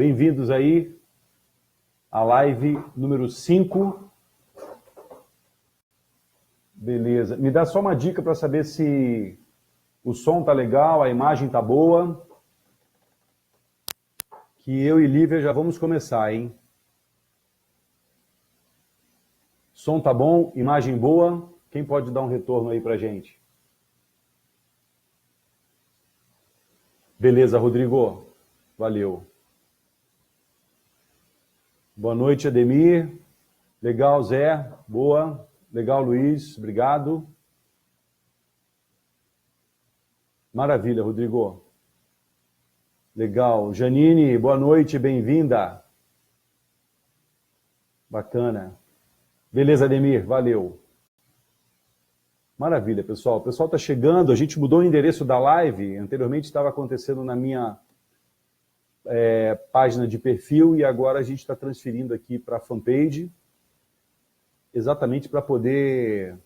bem-vindos aí à live número 5. Beleza. Me dá só uma dica para saber se o som tá legal, a imagem tá boa. Que eu e Lívia já vamos começar, hein? Som tá bom? Imagem boa? Quem pode dar um retorno aí pra gente? Beleza, Rodrigo. Valeu. Boa noite, Ademir. Legal, Zé. Boa. Legal, Luiz. Obrigado. Maravilha, Rodrigo. Legal. Janine, boa noite, bem-vinda. Bacana. Beleza, Ademir, valeu. Maravilha, pessoal. O pessoal está chegando, a gente mudou o endereço da live, anteriormente estava acontecendo na minha página de perfil e agora a gente está transferindo aqui para a fanpage, exatamente para poder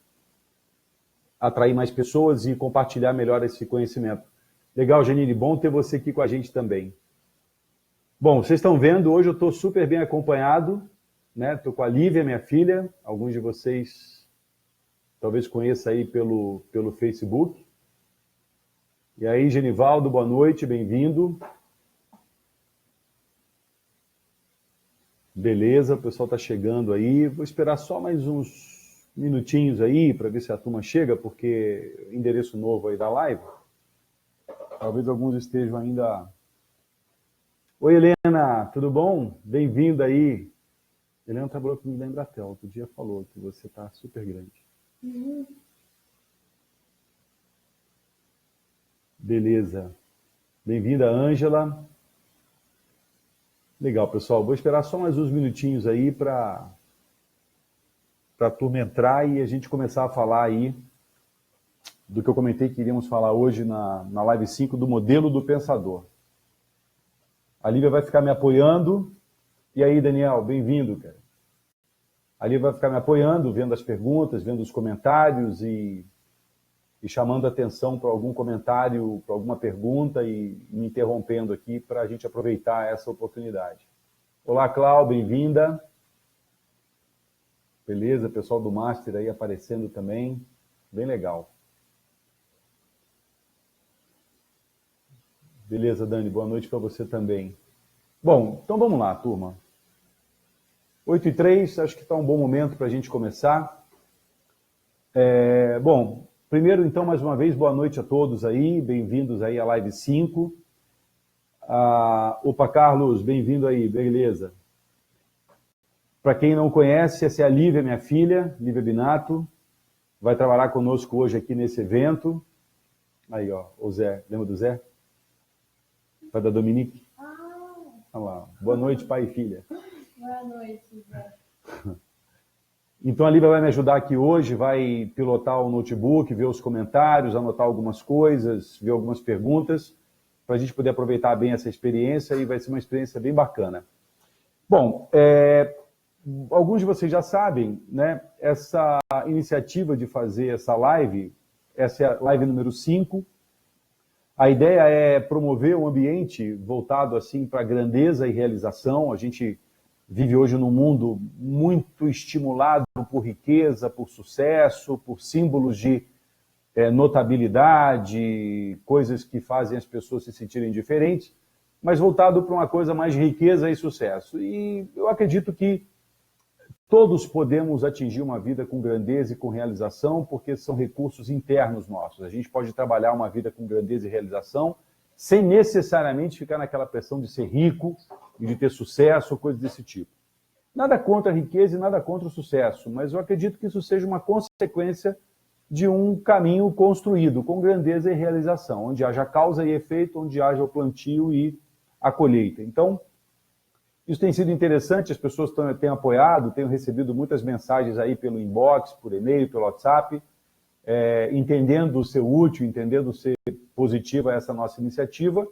atrair mais pessoas e compartilhar melhor esse conhecimento. Legal, Janine, bom ter você aqui com a gente também. Bom, vocês estão vendo, hoje eu estou super bem acompanhado, né? Estou com a Lívia, minha filha, alguns de vocês talvez conheçam aí pelo Facebook. E aí, Genivaldo, boa noite, bem-vindo. Beleza, o pessoal está chegando aí. Vou esperar só mais uns minutinhos aí para ver se a turma chega, porque endereço novo aí da live. Talvez alguns estejam ainda... Oi, Helena, tudo bom? Bem-vinda aí. Helena trabalhou comigo na Embratel, outro dia falou que você está super grande. Beleza. Bem-vinda, Ângela. Legal, pessoal. Vou esperar só mais uns minutinhos aí para a turma entrar e a gente começar a falar aí do que eu comentei que iríamos falar hoje na live 5 do modelo do pensador. A Lívia vai ficar me apoiando. E aí, Daniel, bem-vindo, cara. A Lívia vai ficar me apoiando, vendo as perguntas, vendo os comentários e chamando atenção para algum comentário, para alguma pergunta e me interrompendo aqui para a gente aproveitar essa oportunidade. Olá, Clau, bem-vinda. Beleza, pessoal do Master aí aparecendo também. Bem legal. Beleza, Dani, boa noite para você também. Bom, então vamos lá, turma. 8h03, acho que está um bom momento para a gente começar. Bom, primeiro, então, mais uma vez, boa noite a todos aí, bem-vindos aí à Live 5. Opa, Carlos, bem-vindo aí, beleza. Para quem não conhece, essa é a Lívia, minha filha, Lívia Binato, vai trabalhar conosco hoje aqui nesse evento. Aí, ó, o Zé, lembra do Zé? Pai da Dominique? Olha lá, boa noite, pai e filha. Boa noite, Zé. Então a Lívia vai me ajudar aqui hoje, vai pilotar o notebook, ver os comentários, anotar algumas coisas, ver algumas perguntas, para a gente poder aproveitar bem essa experiência e vai ser uma experiência bem bacana. Bom, alguns de vocês já sabem, né, essa iniciativa de fazer essa live é a live número 5. A ideia é promover um ambiente voltado assim para grandeza e realização. A gente vive hoje num mundo muito estimulado por riqueza, por sucesso, por símbolos de notabilidade, coisas que fazem as pessoas se sentirem diferentes, mas voltado para uma coisa mais de riqueza e sucesso. E eu acredito que todos podemos atingir uma vida com grandeza e com realização, porque são recursos internos nossos. A gente pode trabalhar uma vida com grandeza e realização sem necessariamente ficar naquela pressão de ser rico e de ter sucesso, coisas desse tipo. Nada contra a riqueza e nada contra o sucesso, mas eu acredito que isso seja uma consequência de um caminho construído com grandeza e realização, onde haja causa e efeito, onde haja o plantio e a colheita. Então, isso tem sido interessante, as pessoas têm apoiado, tenho recebido muitas mensagens aí pelo inbox, por e-mail, pelo WhatsApp, entendendo o ser útil, entendendo ser positiva essa nossa iniciativa.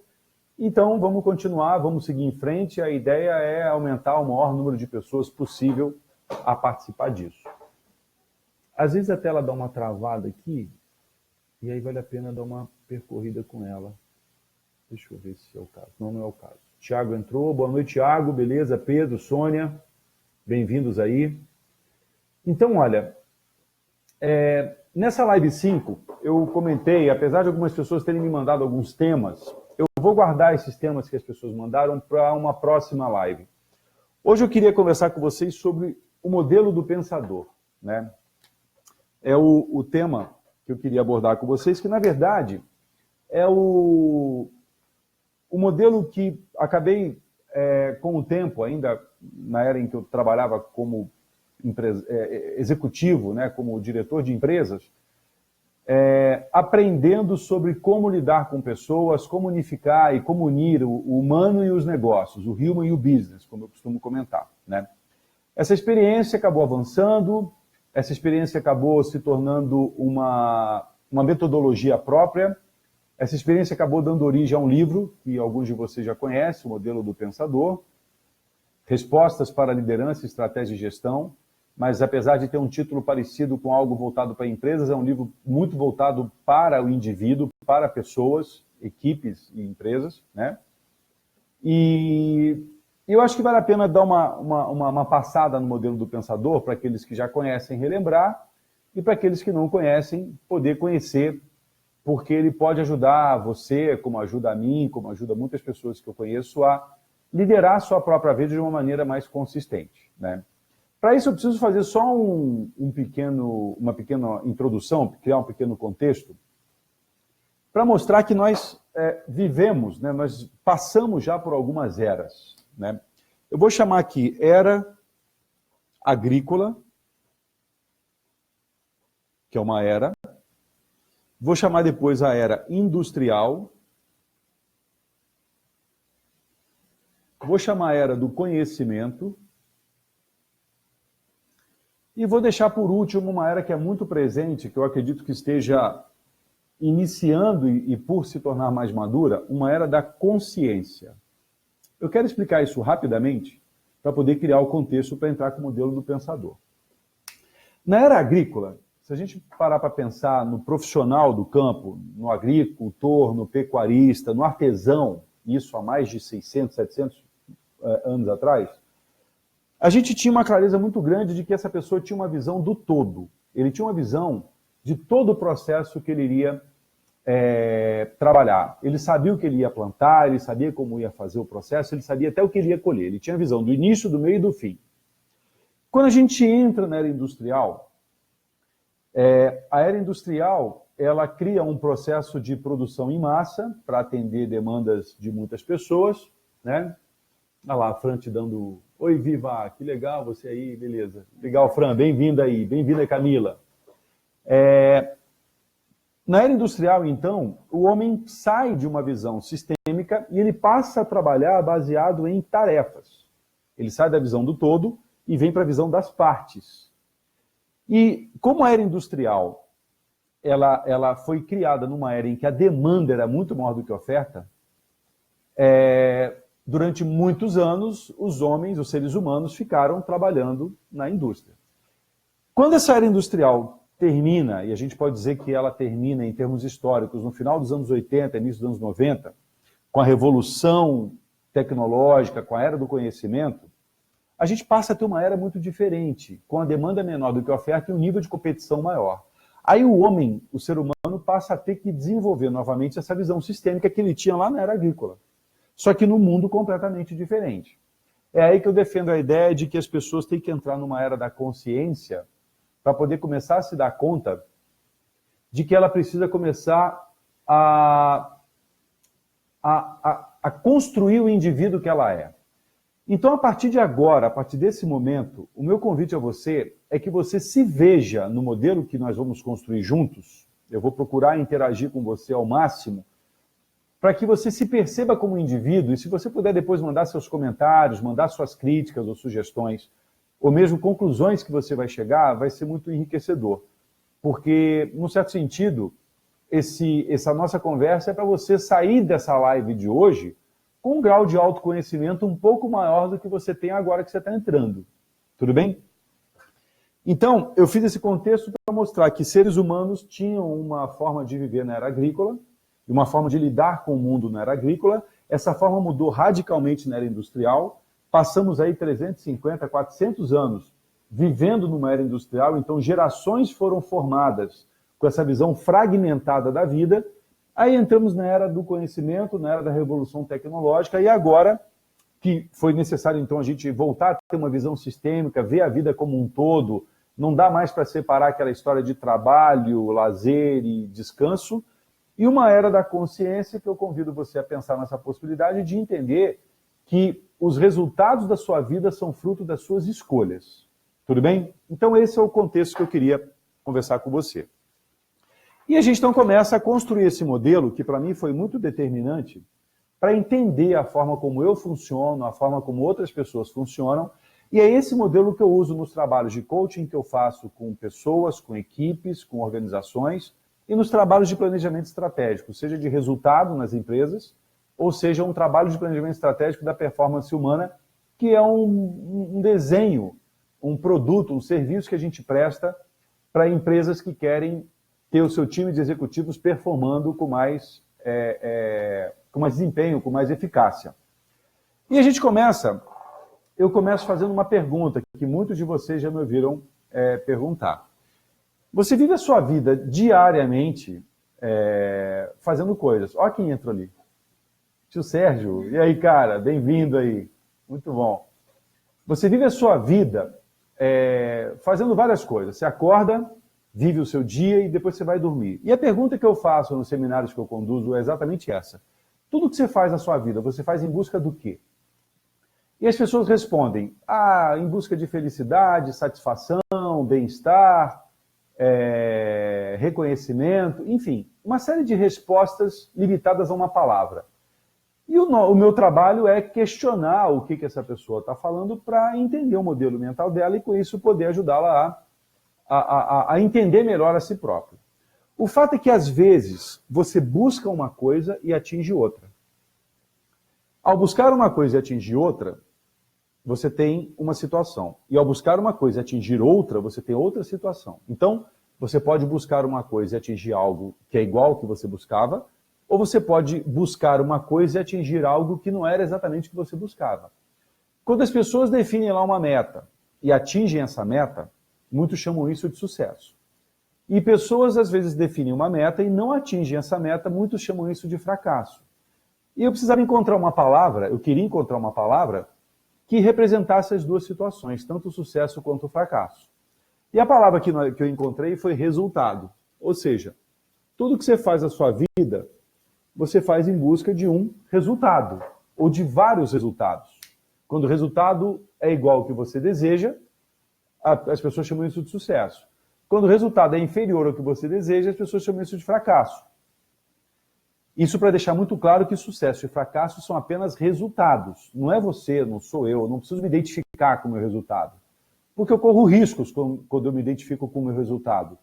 Então, vamos continuar, vamos seguir em frente. A ideia é aumentar o maior número de pessoas possível a participar disso. Às vezes a tela dá uma travada aqui, e aí vale a pena dar uma percorrida com ela. Deixa eu ver se é o caso. Não, não é o caso. Tiago entrou. Boa noite, Tiago. Beleza? Pedro, Sônia, bem-vindos aí. Então, olha, nessa live 5, eu comentei, apesar de algumas pessoas terem me mandado alguns temas, eu vou guardar esses temas que as pessoas mandaram para uma próxima live. Hoje eu queria conversar com vocês sobre o modelo do pensador, né? É o tema que eu queria abordar com vocês, que na verdade é o modelo que acabei, com o tempo, ainda na era em que eu trabalhava como executivo, né, como diretor de empresas, aprendendo sobre como lidar com pessoas, como unificar e como unir o humano e os negócios, o human e o business, como eu costumo comentar, né? Essa experiência acabou avançando, essa experiência acabou se tornando uma metodologia própria, essa experiência acabou dando origem a um livro que alguns de vocês já conhecem, o Modelo do Pensador, Respostas para a Liderança, Estratégia e Gestão, mas apesar de ter um título parecido com algo voltado para empresas, é um livro muito voltado para o indivíduo, para pessoas, equipes e empresas, né? E eu acho que vale a pena dar uma passada no Modelo do Pensador, para aqueles que já conhecem relembrar, e para aqueles que não conhecem, poder conhecer, porque ele pode ajudar você, como ajuda a mim, como ajuda muitas pessoas que eu conheço, a liderar a sua própria vida de uma maneira mais consistente, né? Para isso eu preciso fazer só uma pequena introdução, criar um pequeno contexto, para mostrar que nós vivemos, né, nós passamos já por algumas eras, né? Eu vou chamar aqui era agrícola, que é uma era. Vou chamar depois a era industrial. Vou chamar a era do conhecimento. E vou deixar por último uma era que é muito presente, que eu acredito que esteja iniciando e por se tornar mais madura, uma era da consciência. Eu quero explicar isso rapidamente para poder criar o contexto para entrar com o modelo do pensador. Na era agrícola, se a gente parar para pensar no profissional do campo, no agricultor, no pecuarista, no artesão, isso há mais de 600, 700 anos atrás, a gente tinha uma clareza muito grande de que essa pessoa tinha uma visão do todo. Ele tinha uma visão de todo o processo que ele iria trabalhar. Ele sabia o que ele ia plantar, ele sabia como ia fazer o processo, ele sabia até o que ele ia colher. Ele tinha a visão do início, do meio e do fim. Quando a gente entra na era industrial, a era industrial, ela cria um processo de produção em massa para atender demandas de muitas pessoas, né? Olha lá, a Fran te dando... Oi, Viva, que legal você aí, beleza. Legal, Fran, bem-vinda aí. Bem-vinda, Camila. Na era industrial, então, o homem sai de uma visão sistêmica e ele passa a trabalhar baseado em tarefas. Ele sai da visão do todo e vem para a visão das partes. E como a era industrial ela foi criada numa era em que a demanda era muito maior do que a oferta, durante muitos anos, os homens, os seres humanos, ficaram trabalhando na indústria. Quando essa era industrial termina, e a gente pode dizer que ela termina em termos históricos, no final dos anos 80, início dos anos 90, com a revolução tecnológica, com a era do conhecimento, a gente passa a ter uma era muito diferente, com a demanda menor do que a oferta e um nível de competição maior. Aí o homem, o ser humano, passa a ter que desenvolver novamente essa visão sistêmica que ele tinha lá na era agrícola. Só que num mundo completamente diferente. É aí que eu defendo a ideia de que as pessoas têm que entrar numa era da consciência para poder começar a se dar conta de que ela precisa começar a construir o indivíduo que ela é. Então, a partir de agora, a partir desse momento, o meu convite a você é que você se veja no modelo que nós vamos construir juntos. Eu vou procurar interagir com você ao máximo, para que você se perceba como indivíduo, e se você puder depois mandar seus comentários, mandar suas críticas ou sugestões, ou mesmo conclusões que você vai chegar, vai ser muito enriquecedor. Porque, num certo sentido, essa nossa conversa é para você sair dessa live de hoje com um grau de autoconhecimento um pouco maior do que você tem agora que você está entrando. Tudo bem? Então, eu fiz esse contexto para mostrar que seres humanos tinham uma forma de viver na era agrícola, e uma forma de lidar com o mundo na era agrícola, essa forma mudou radicalmente na era industrial, passamos aí 350, 400 anos vivendo numa era industrial, então gerações foram formadas com essa visão fragmentada da vida, aí entramos na era do conhecimento, na era da revolução tecnológica, e agora que foi necessário então a gente voltar a ter uma visão sistêmica, ver a vida como um todo, não dá mais para separar aquela história de trabalho, lazer e descanso, e uma era da consciência que eu convido você a pensar nessa possibilidade de entender que os resultados da sua vida são fruto das suas escolhas. Tudo bem? Então esse é o contexto que eu queria conversar com você. E a gente então começa a construir esse modelo, que para mim foi muito determinante, para entender a forma como eu funciono, a forma como outras pessoas funcionam, e é esse modelo que eu uso nos trabalhos de coaching que eu faço com pessoas, com equipes, com organizações, e nos trabalhos de planejamento estratégico, seja de resultado nas empresas, ou seja um trabalho de planejamento estratégico da performance humana, que é um desenho, um produto, um serviço que a gente presta para empresas que querem ter o seu time de executivos performando com mais desempenho, com mais eficácia. E a gente eu começo fazendo uma pergunta que muitos de vocês já me ouviram perguntar. Você vive a sua vida diariamente fazendo coisas. Olha quem entrou ali. Tio Sérgio. E aí, cara? Bem-vindo aí. Muito bom. Você vive a sua vida fazendo várias coisas. Você acorda, vive o seu dia e depois você vai dormir. E a pergunta que eu faço nos seminários que eu conduzo é exatamente essa. Tudo que você faz na sua vida, você faz em busca do quê? E as pessoas respondem, em busca de felicidade, satisfação, bem-estar, reconhecimento, enfim, uma série de respostas limitadas a uma palavra. E o meu trabalho é questionar o que essa pessoa está falando para entender o modelo mental dela e com isso poder ajudá-la a entender melhor a si próprio. O fato é que, às vezes, você busca uma coisa e atinge outra. Ao buscar uma coisa e atingir outra, você tem uma situação. E ao buscar uma coisa e atingir outra, você tem outra situação. Então, você pode buscar uma coisa e atingir algo que é igual ao que você buscava, ou você pode buscar uma coisa e atingir algo que não era exatamente o que você buscava. Quando as pessoas definem lá uma meta e atingem essa meta, muitos chamam isso de sucesso. E pessoas, às vezes, definem uma meta e não atingem essa meta, muitos chamam isso de fracasso. E eu precisava encontrar uma palavra, eu queria encontrar uma palavra que representasse as duas situações, tanto o sucesso quanto o fracasso. E a palavra que eu encontrei foi resultado. Ou seja, tudo que você faz na sua vida, você faz em busca de um resultado, ou de vários resultados. Quando o resultado é igual ao que você deseja, as pessoas chamam isso de sucesso. Quando o resultado é inferior ao que você deseja, as pessoas chamam isso de fracasso. Isso para deixar muito claro que sucesso e fracasso são apenas resultados. Não é você, não sou eu não preciso me identificar com o meu resultado. Porque eu corro riscos quando eu me identifico com o meu resultado.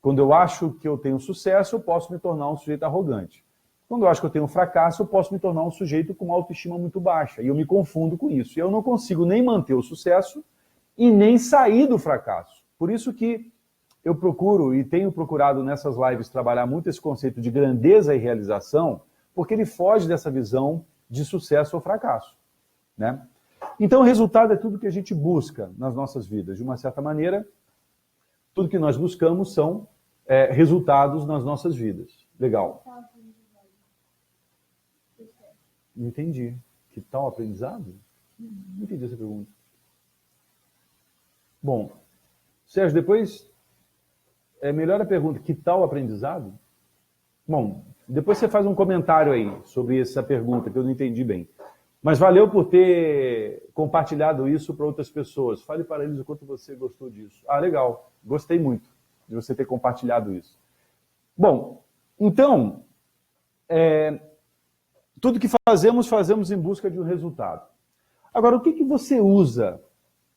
Quando eu acho que eu tenho sucesso, eu posso me tornar um sujeito arrogante. Quando eu acho que eu tenho fracasso, eu posso me tornar um sujeito com uma autoestima muito baixa. E eu me confundo com isso. E eu não consigo nem manter o sucesso e nem sair do fracasso. Por isso que eu procuro e tenho procurado nessas lives trabalhar muito esse conceito de grandeza e realização, porque ele foge dessa visão de sucesso ou fracasso, né? Então o resultado é tudo que a gente busca nas nossas vidas. De uma certa maneira, tudo que nós buscamos são resultados nas nossas vidas. Legal. Não entendi. Que tal aprendizado? Não entendi essa pergunta. Bom, Sérgio, depois... melhor a pergunta, que tal aprendizado? Bom, depois você faz um comentário aí sobre essa pergunta, que eu não entendi bem. Mas valeu por ter compartilhado isso para outras pessoas. Fale para eles o quanto você gostou disso. Legal, gostei muito de você ter compartilhado isso. Bom, então, tudo que fazemos em busca de um resultado. Agora, o que você usa,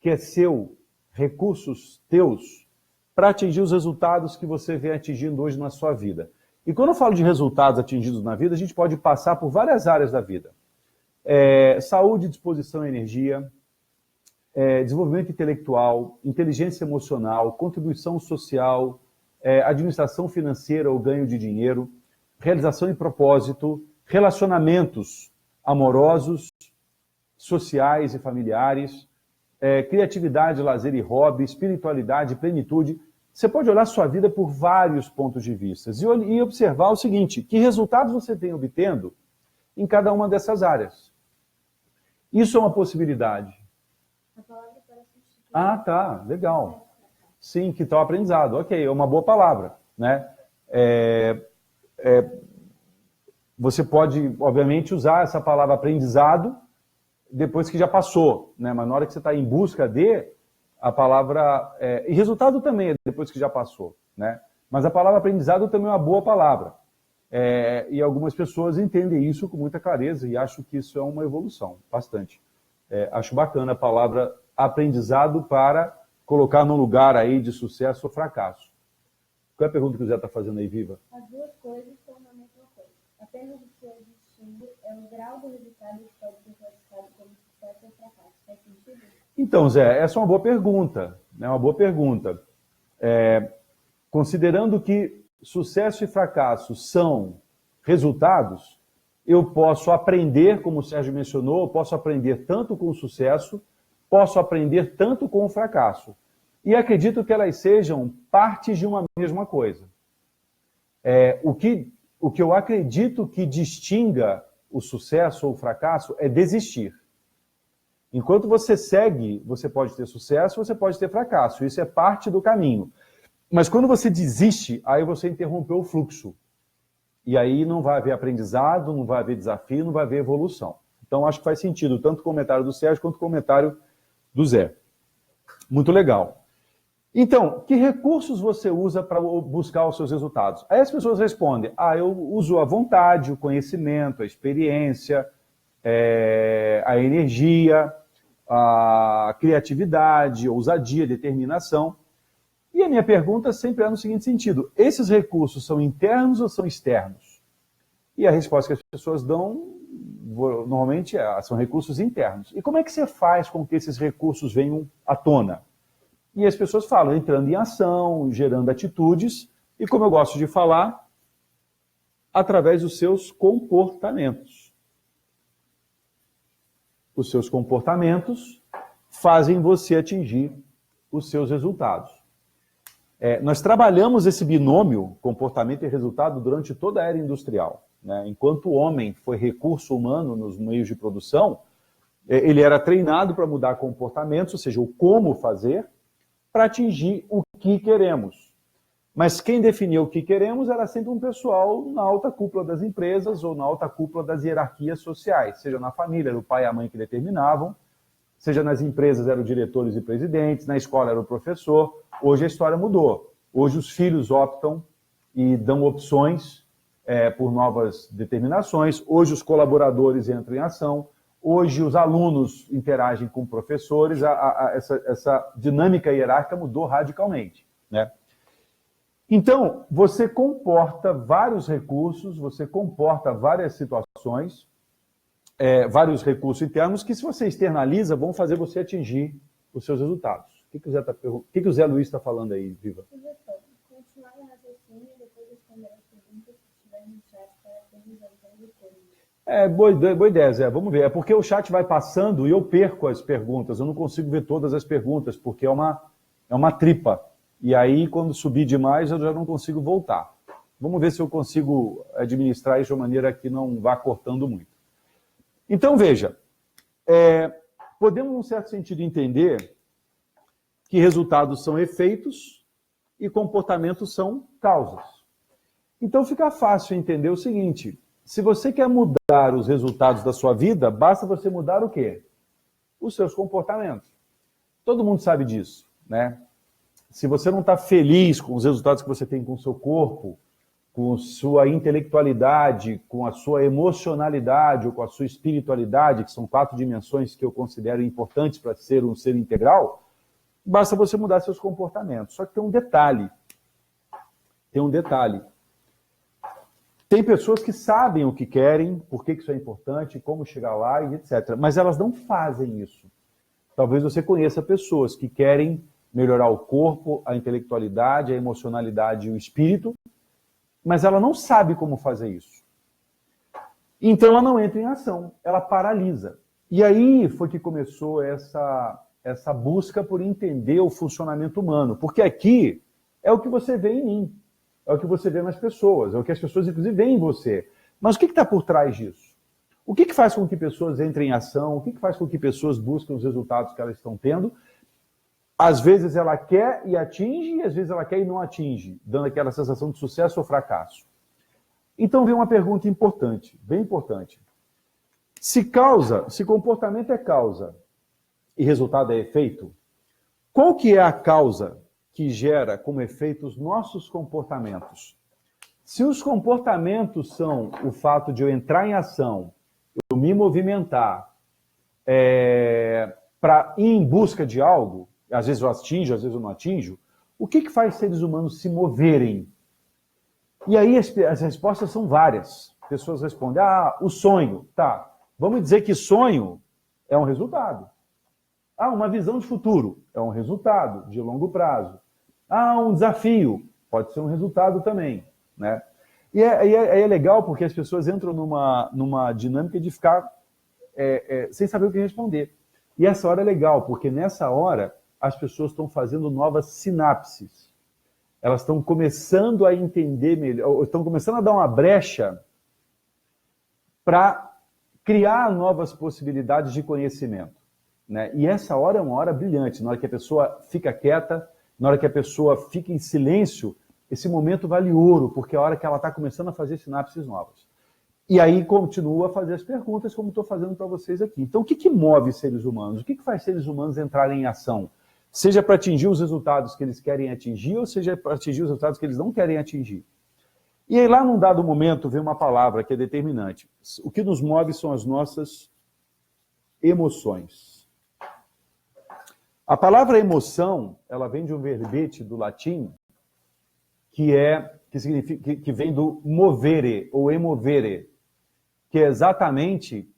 que é seu, recursos teus, para atingir os resultados que você vem atingindo hoje na sua vida? E quando eu falo de resultados atingidos na vida, a gente pode passar por várias áreas da vida. Saúde, disposição e energia, desenvolvimento intelectual, inteligência emocional, contribuição social, administração financeira ou ganho de dinheiro, realização e propósito, relacionamentos amorosos, sociais e familiares, criatividade, lazer e hobby, espiritualidade, plenitude. Você pode olhar sua vida por vários pontos de vista e observar o seguinte, que resultados você tem obtendo em cada uma dessas áreas. Isso é uma possibilidade. A palavra para substituir. Ah, tá, legal. Sim, que tal aprendizado. Ok, é uma boa palavra, né? Você pode, obviamente, usar essa palavra aprendizado depois que já passou, né? Mas na hora que você está em busca de, a palavra... e resultado também é depois que já passou, né? Mas a palavra aprendizado também é uma boa palavra. E algumas pessoas entendem isso com muita clareza e acham que isso é uma evolução, bastante. Acho bacana a palavra aprendizado para colocar num lugar aí de sucesso ou fracasso. Qual é a pergunta que o Zé está fazendo aí, Viva? As duas coisas são a mesma coisa. Apenas o que é distinto é o grau do resultado que pode ser classificado como sucesso ou fracasso. Faz sentido? Então, Zé, essa é uma boa pergunta. É uma boa pergunta. Considerando que sucesso e fracasso são resultados, eu posso aprender, como o Sérgio mencionou, eu posso aprender tanto com o sucesso, posso aprender tanto com o fracasso. E acredito que elas sejam partes de uma mesma coisa. O que eu acredito que distinga o sucesso ou o fracasso é desistir. Enquanto você segue, você pode ter sucesso, você pode ter fracasso. Isso é parte do caminho. Mas quando você desiste, aí você interrompeu o fluxo. E aí não vai haver aprendizado, não vai haver desafio, não vai haver evolução. Então acho que faz sentido, tanto o comentário do Sérgio quanto o comentário do Zé. Muito legal. Então, que recursos você usa para buscar os seus resultados? Aí as pessoas respondem, eu uso a vontade, o conhecimento, a experiência, a energia, a criatividade, a ousadia, a determinação. E a minha pergunta sempre é no seguinte sentido, esses recursos são internos ou são externos? E a resposta que as pessoas dão, normalmente, são recursos internos. E como é que você faz com que esses recursos venham à tona? E as pessoas falam, entrando em ação, gerando atitudes, e como eu gosto de falar, através dos seus comportamentos. Os seus comportamentos fazem você atingir os seus resultados. Nós trabalhamos esse binômio, comportamento e resultado, durante toda a era industrial. Né? Enquanto o homem foi recurso humano nos meios de produção, ele era treinado para mudar comportamentos, ou seja, o como fazer, para atingir o que queremos. Mas quem definia o que queremos era sempre um pessoal na alta cúpula das empresas ou na alta cúpula das hierarquias sociais, seja na família, era o pai e a mãe que determinavam, seja nas empresas eram diretores e presidentes, na escola era o professor. Hoje a história mudou. Hoje os filhos optam e dão opções por novas determinações. Hoje os colaboradores entram em ação. Hoje os alunos interagem com professores. Essa dinâmica hierárquica mudou radicalmente, né? Então, você comporta vários recursos, você comporta várias situações, vários recursos internos que, se você externaliza, vão fazer você atingir os seus resultados. O que o Zé Luiz está falando aí, Viva? Sugestão. Continuar o raciocínio e depois responder as perguntas que estiver no chat para ter risada depois. Boa ideia, Zé. Vamos ver. É porque o chat vai passando e eu perco as perguntas. Eu não consigo ver todas as perguntas, porque é uma tripa. E aí, quando subir demais, eu já não consigo voltar. Vamos ver se eu consigo administrar isso de uma maneira que não vá cortando muito. Então, veja. Podemos, num certo sentido, entender que resultados são efeitos e comportamentos são causas. Então fica fácil entender o seguinte, se você quer mudar os resultados da sua vida, basta você mudar o quê? Os seus comportamentos. Todo mundo sabe disso, né? Se você não está feliz com os resultados que você tem com o seu corpo, com sua intelectualidade, com a sua emocionalidade ou com a sua espiritualidade, que são 4 dimensões que eu considero importantes para ser um ser integral, basta você mudar seus comportamentos. Só que tem um detalhe. Tem pessoas que sabem o que querem, por que isso é importante, como chegar lá e etc. Mas elas não fazem isso. Talvez você conheça pessoas que querem melhorar o corpo, a intelectualidade, a emocionalidade e o espírito, mas ela não sabe como fazer isso. Então ela não entra em ação, ela paralisa. E aí foi que começou essa busca por entender o funcionamento humano, porque aqui é o que você vê em mim, é o que você vê nas pessoas, é o que as pessoas inclusive veem em você. Mas o que está por trás disso? O que faz com que pessoas entrem em ação? O que faz com que pessoas busquem os resultados que elas estão tendo? Às vezes ela quer e atinge, e às vezes ela quer e não atinge, dando aquela sensação de sucesso ou fracasso. Então vem uma pergunta importante, bem importante. Se comportamento é causa e resultado é efeito, qual que é a causa que gera como efeito os nossos comportamentos? Se os comportamentos são o fato de eu entrar em ação, eu me movimentar para ir em busca de algo, às vezes eu atinjo, às vezes eu não atinjo, o que faz seres humanos se moverem? E aí as respostas são várias. Pessoas respondem, o sonho. Tá, vamos dizer que sonho é um resultado. Uma visão de futuro é um resultado de longo prazo. Um desafio pode ser um resultado também, né? E é legal porque as pessoas entram numa dinâmica de ficar sem saber o que responder. E essa hora é legal, porque nessa hora as pessoas estão fazendo novas sinapses. Elas estão começando a entender melhor, estão começando a dar uma brecha para criar novas possibilidades de conhecimento, né? E essa hora é uma hora brilhante, na hora que a pessoa fica quieta, na hora que a pessoa fica em silêncio, esse momento vale ouro, porque é a hora que ela está começando a fazer sinapses novas. E aí continua a fazer as perguntas, como estou fazendo para vocês aqui. Então, o que move seres humanos? O que faz seres humanos entrarem em ação? Seja para atingir os resultados que eles querem atingir, ou seja para atingir os resultados que eles não querem atingir. E aí, lá num dado momento, vem uma palavra que é determinante. O que nos move são as nossas emoções. A palavra emoção, ela vem de um verbete do latim, que vem do movere, ou emovere, que é exatamente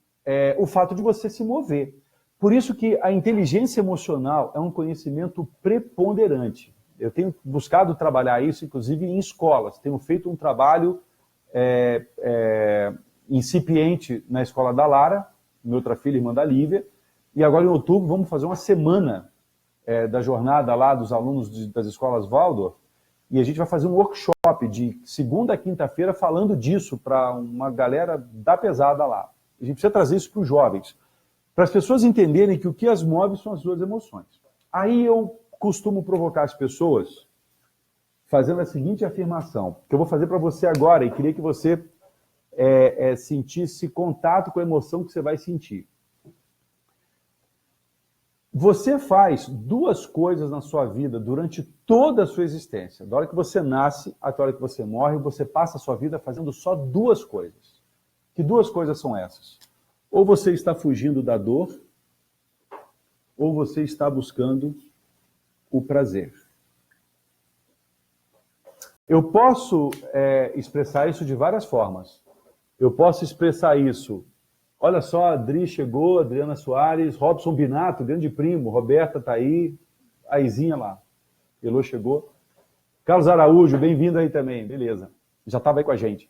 o fato de você se mover. Por isso que a inteligência emocional é um conhecimento preponderante. Eu tenho buscado trabalhar isso, inclusive, em escolas. Tenho feito um trabalho incipiente na escola da Lara, minha outra filha, irmã da Lívia, e agora em outubro vamos fazer uma semana da jornada lá dos alunos das escolas Waldorf, e a gente vai fazer um workshop de segunda a quinta-feira falando disso para uma galera da pesada lá. A gente precisa trazer isso para os jovens, para as pessoas entenderem que o que as move são as suas emoções. Aí eu costumo provocar as pessoas fazendo a seguinte afirmação, que eu vou fazer para você agora, e queria que você sentisse contato com a emoção que você vai sentir. Você faz duas coisas na sua vida durante toda a sua existência. Da hora que você nasce até a hora que você morre, você passa a sua vida fazendo só duas coisas. Que duas coisas são essas? Ou você está fugindo da dor, ou você está buscando o prazer. Eu posso expressar isso de várias formas. Eu posso expressar isso. Olha só, a Adri chegou, Adriana Soares, Robson Binato, grande primo, Roberta está aí, a Izinha lá, Elô chegou. Carlos Araújo, bem-vindo aí também, beleza. Já estava aí com a gente.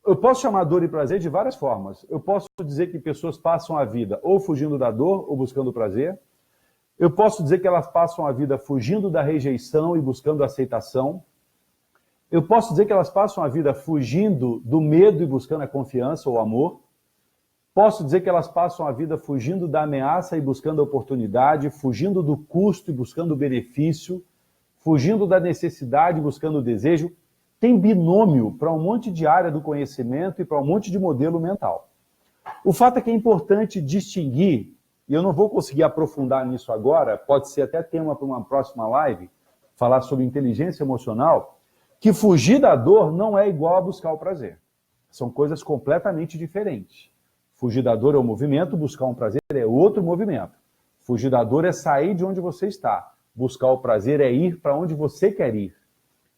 Eu posso chamar dor e prazer de várias formas. Eu posso dizer que pessoas passam a vida ou fugindo da dor ou buscando o prazer. Eu posso dizer que elas passam a vida fugindo da rejeição e buscando a aceitação. Eu posso dizer que elas passam a vida fugindo do medo e buscando a confiança ou o amor. Posso dizer que elas passam a vida fugindo da ameaça e buscando a oportunidade, fugindo do custo e buscando o benefício, fugindo da necessidade e buscando o desejo. Tem binômio para um monte de área do conhecimento e para um monte de modelo mental. O fato é que é importante distinguir, e eu não vou conseguir aprofundar nisso agora, pode ser até tema para uma próxima live, falar sobre inteligência emocional, que fugir da dor não é igual a buscar o prazer. São coisas completamente diferentes. Fugir da dor é um movimento, buscar um prazer é outro movimento. Fugir da dor é sair de onde você está. Buscar o prazer é ir para onde você quer ir.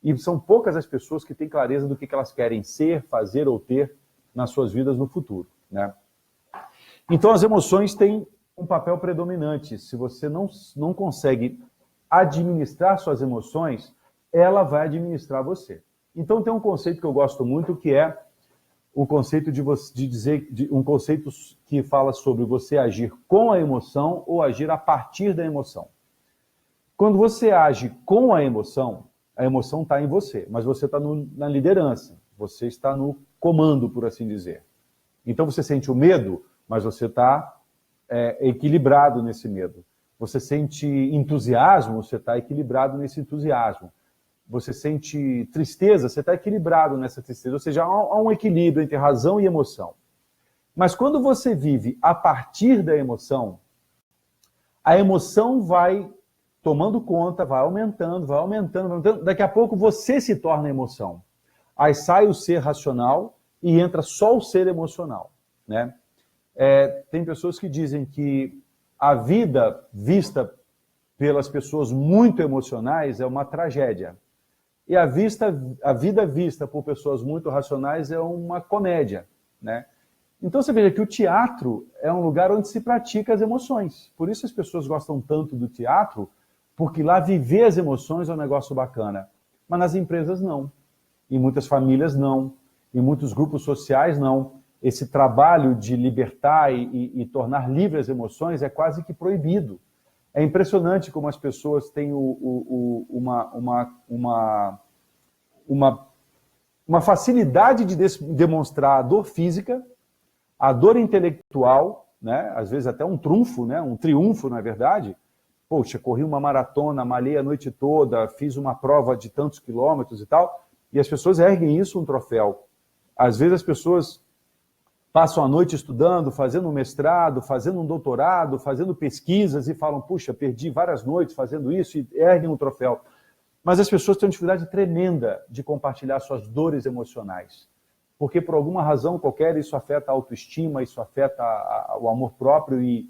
E são poucas as pessoas que têm clareza do que elas querem ser, fazer ou ter nas suas vidas no futuro, né? Então as emoções têm um papel predominante. Se você não consegue administrar suas emoções, ela vai administrar você. Então tem um conceito que eu gosto muito, que é o conceito um conceito que fala sobre você agir com a emoção ou agir a partir da emoção. Quando você age com a emoção está em você, mas você está na liderança, você está no comando, por assim dizer. Então você sente o medo, mas você está equilibrado nesse medo. Você sente entusiasmo, você está equilibrado nesse entusiasmo. Você sente tristeza, você está equilibrado nessa tristeza. Ou seja, há um equilíbrio entre razão e emoção. Mas quando você vive a partir da emoção, a emoção vai tomando conta, vai aumentando, vai aumentando, vai aumentando. Daqui a pouco você se torna emoção. Aí sai o ser racional e entra só o ser emocional, né? Tem pessoas que dizem que a vida vista pelas pessoas muito emocionais é uma tragédia. E a vida vista por pessoas muito racionais é uma comédia, né? Então você veja que o teatro é um lugar onde se pratica as emoções. Por isso as pessoas gostam tanto do teatro, porque lá viver as emoções é um negócio bacana. Mas nas empresas não. Em muitas famílias não. Em muitos grupos sociais não. Esse trabalho de libertar e tornar livres as emoções é quase que proibido. É impressionante como as pessoas têm uma facilidade de demonstrar a dor física, a dor intelectual, né? Às vezes até um trunfo, né? Um triunfo, na verdade. Poxa, corri uma maratona, malhei a noite toda, fiz uma prova de tantos quilômetros e tal, e as pessoas erguem isso um troféu. Às vezes as pessoas passam a noite estudando, fazendo um mestrado, fazendo um doutorado, fazendo pesquisas e falam, puxa, perdi várias noites fazendo isso e erguem um troféu. Mas as pessoas têm uma dificuldade tremenda de compartilhar suas dores emocionais. Porque por alguma razão qualquer isso afeta a autoestima, isso afeta o amor próprio e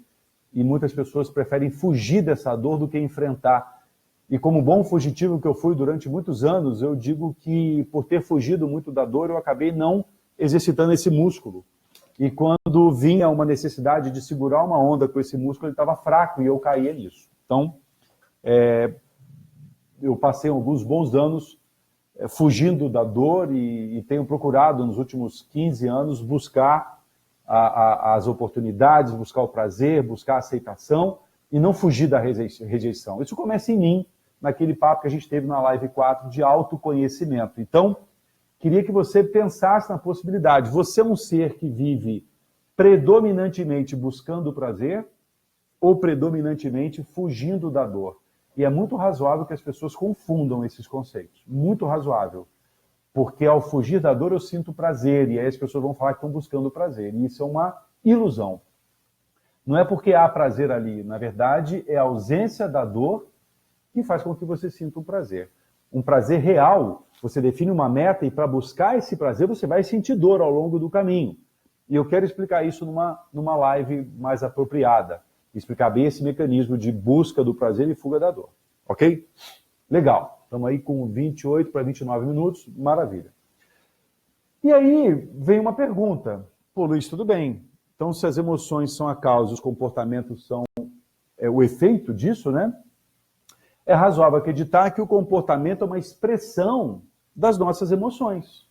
muitas pessoas preferem fugir dessa dor do que enfrentar. E como bom fugitivo que eu fui durante muitos anos, eu digo que por ter fugido muito da dor, eu acabei não exercitando esse músculo. E quando vinha uma necessidade de segurar uma onda com esse músculo, ele estava fraco e eu caía nisso. Então, eu passei alguns bons anos fugindo da dor e tenho procurado nos últimos 15 anos buscar as oportunidades, buscar o prazer, buscar a aceitação e não fugir da rejeição. Isso começa em mim, naquele papo que a gente teve na Live 4 de autoconhecimento. Então, queria que você pensasse na possibilidade. Você é um ser que vive predominantemente buscando o prazer ou predominantemente fugindo da dor? E é muito razoável que as pessoas confundam esses conceitos. Muito razoável. Porque ao fugir da dor eu sinto prazer, e aí as pessoas vão falar que estão buscando prazer. E isso é uma ilusão. Não é porque há prazer ali. Na verdade, é a ausência da dor que faz com que você sinta um prazer. Um prazer real, você define uma meta e para buscar esse prazer você vai sentir dor ao longo do caminho. E eu quero explicar isso numa live mais apropriada. Explicar bem esse mecanismo de busca do prazer e fuga da dor. Ok? Legal. Estamos aí com 28 para 29 minutos. Maravilha. E aí vem uma pergunta. Pô, Luiz, tudo bem. Então, se as emoções são a causa, os comportamentos são o efeito disso, né? É razoável acreditar que o comportamento é uma expressão das nossas emoções.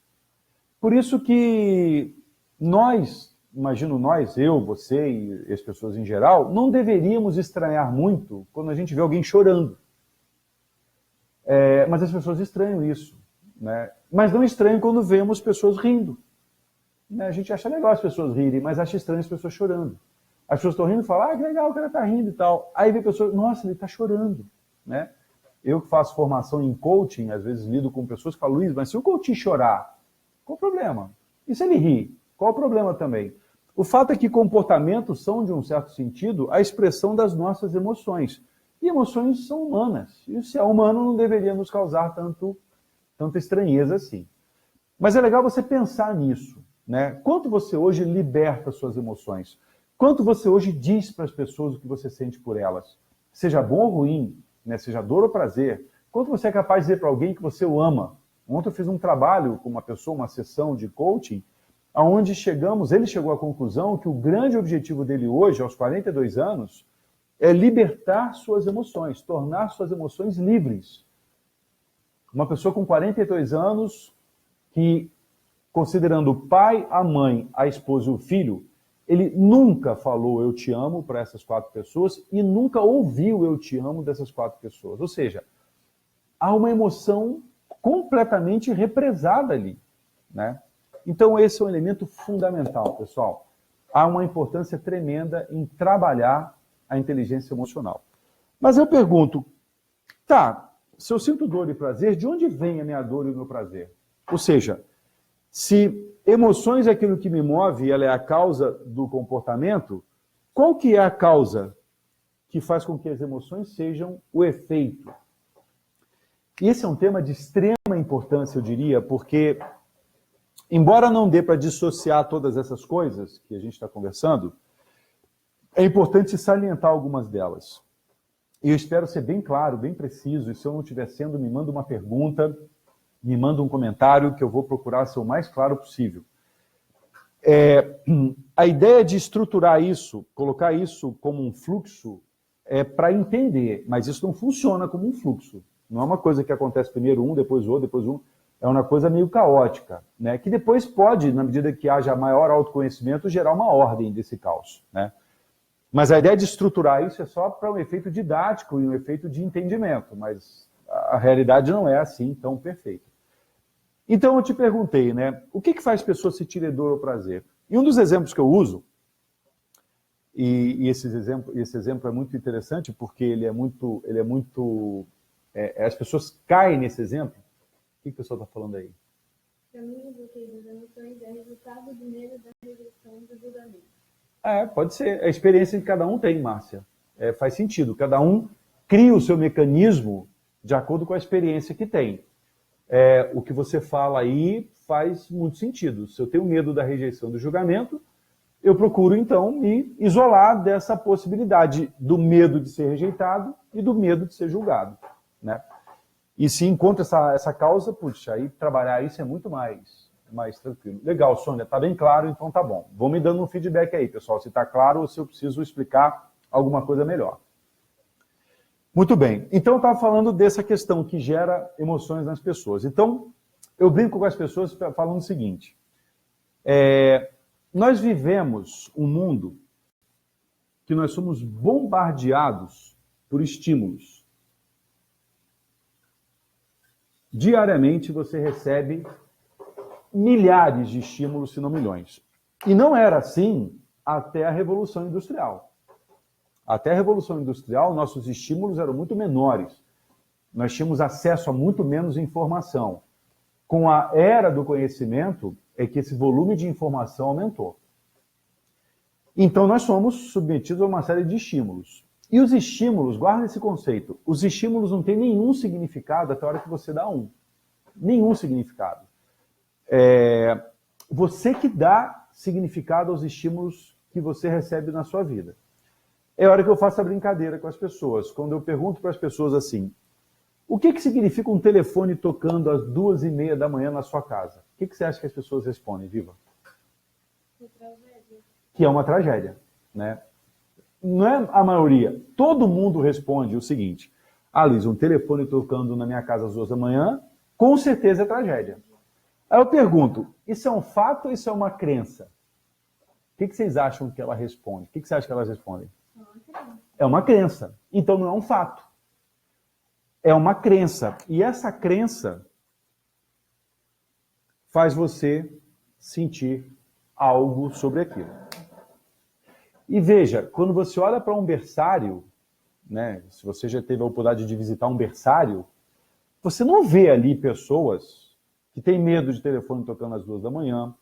Por isso que nós, imagino nós, eu, você e as pessoas em geral, não deveríamos estranhar muito quando a gente vê alguém chorando. Mas as pessoas estranham isso, né? Mas não estranham quando vemos pessoas rindo. A gente acha legal as pessoas rirem, mas acha estranho as pessoas chorando. As pessoas estão rindo e falam, que legal, o cara está rindo e tal. Aí vê pessoas, nossa, ele está chorando, né? Eu que faço formação em coaching, às vezes lido com pessoas que falam, Luiz, mas se o coach chorar, qual o problema? E se ele rir, qual o problema também? O fato é que comportamentos são, de um certo sentido, a expressão das nossas emoções. E emoções são humanas. E se é humano, não deveria nos causar tanta estranheza assim. Mas é legal você pensar nisso, né? Quanto você hoje liberta suas emoções? Quanto você hoje diz para as pessoas o que você sente por elas? Seja bom ou ruim, né? Seja dor ou prazer. Quanto você é capaz de dizer para alguém que você o ama? Ontem eu fiz um trabalho com uma pessoa, uma sessão de coaching, onde ele chegou à conclusão que o grande objetivo dele hoje, aos 42 anos, é libertar suas emoções, tornar suas emoções livres. Uma pessoa com 42 anos que considerando o pai, a mãe, a esposa e o filho, ele nunca falou eu te amo para essas 4 pessoas e nunca ouviu eu te amo dessas 4 pessoas. Ou seja, há uma emoção completamente represada ali, né? Então esse é um elemento fundamental, pessoal. Há uma importância tremenda em trabalhar a inteligência emocional. Mas eu pergunto, tá, se eu sinto dor e prazer, de onde vem a minha dor e o meu prazer? Ou seja, se emoções é aquilo que me move e ela é a causa do comportamento, qual que é a causa que faz com que as emoções sejam o efeito? E esse é um tema de extrema importância, eu diria, porque, embora não dê para dissociar todas essas coisas que a gente está conversando, é importante salientar algumas delas. E eu espero ser bem claro, bem preciso, e se eu não estiver sendo, me manda uma pergunta, me manda um comentário, que eu vou procurar ser o mais claro possível. A ideia de estruturar isso, colocar isso como um fluxo, é para entender, mas isso não funciona como um fluxo. Não é uma coisa que acontece primeiro um, depois outro, depois um. É uma coisa meio caótica, né? Que depois pode, na medida que haja maior autoconhecimento, gerar uma ordem desse caos, né? Mas a ideia de estruturar isso é só para um efeito didático e um efeito de entendimento, mas a realidade não é assim tão perfeita. Então eu te perguntei, né? O que faz pessoas sentirem dor ou prazer? E um dos exemplos que eu uso, e esse exemplo é muito interessante porque as pessoas caem nesse exemplo. O que o pessoal está falando aí? Para mim, o bloqueio das emoções é resultado do medo da rejeição do julgamento. Pode ser. A experiência que cada um tem, Márcia. Faz sentido. Cada um cria o seu mecanismo de acordo com a experiência que tem. O que você fala aí faz muito sentido. Se eu tenho medo da rejeição do julgamento, eu procuro, então, me isolar dessa possibilidade do medo de ser rejeitado e do medo de ser julgado, né? E se encontra essa causa, puxa, aí trabalhar isso é muito mais tranquilo. Legal, Sônia, tá bem claro, então tá bom. Vão me dando um feedback aí, pessoal, se tá claro ou se eu preciso explicar alguma coisa melhor. Muito bem, então eu estava falando dessa questão que gera emoções nas pessoas. Então, eu brinco com as pessoas falando o seguinte, nós vivemos um mundo que nós somos bombardeados por estímulos. Diariamente você recebe milhares de estímulos, se não milhões. E não era assim até a Revolução Industrial. Até a Revolução Industrial, nossos estímulos eram muito menores. Nós tínhamos acesso a muito menos informação. Com a era do conhecimento, é que esse volume de informação aumentou. Então, nós somos submetidos a uma série de estímulos. E os estímulos, guarda esse conceito, os estímulos não têm nenhum significado até a hora que você dá um. Nenhum significado. Você que dá significado aos estímulos que você recebe na sua vida. É a hora que eu faço a brincadeira com as pessoas. Quando eu pergunto para as pessoas assim, o que significa um telefone tocando às 2h30 da manhã na sua casa? O que você acha que as pessoas respondem, Viva? Que é uma tragédia, né? Não é a maioria. Todo mundo responde o seguinte, Luiz, um telefone tocando na minha casa às 2 da manhã, com certeza é tragédia. Aí eu pergunto, isso é um fato ou isso é uma crença? O que vocês acham que ela responde? O que você acha que elas respondem? É uma crença. Então não é um fato. É uma crença. E essa crença faz você sentir algo sobre aquilo. E veja, quando você olha para um berçário, né, se você já teve a oportunidade de visitar um berçário, você não vê ali pessoas que têm medo de telefone tocando às 2 da manhã,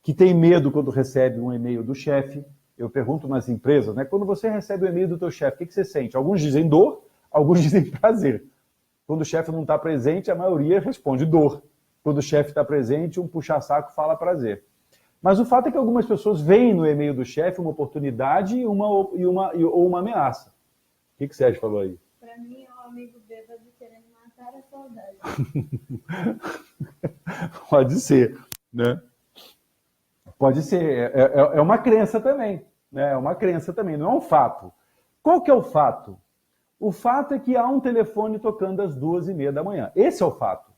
que têm medo quando recebe um e-mail do chefe. Eu pergunto nas empresas, né, quando você recebe o e-mail do teu chefe, o que você sente? Alguns dizem dor, alguns dizem prazer. Quando o chefe não está presente, a maioria responde dor. Quando o chefe está presente, um puxa-saco fala prazer. Mas o fato é que algumas pessoas veem no e-mail do chefe uma oportunidade ou uma ameaça. O que Sérgio falou aí? Para mim, é um amigo bêbado querendo matar a saudade. Pode ser, né? Pode ser. É uma crença também. Né? É uma crença também, não é um fato. Qual que é o fato? O fato é que há um telefone tocando às 2h30 da manhã. Esse é o fato.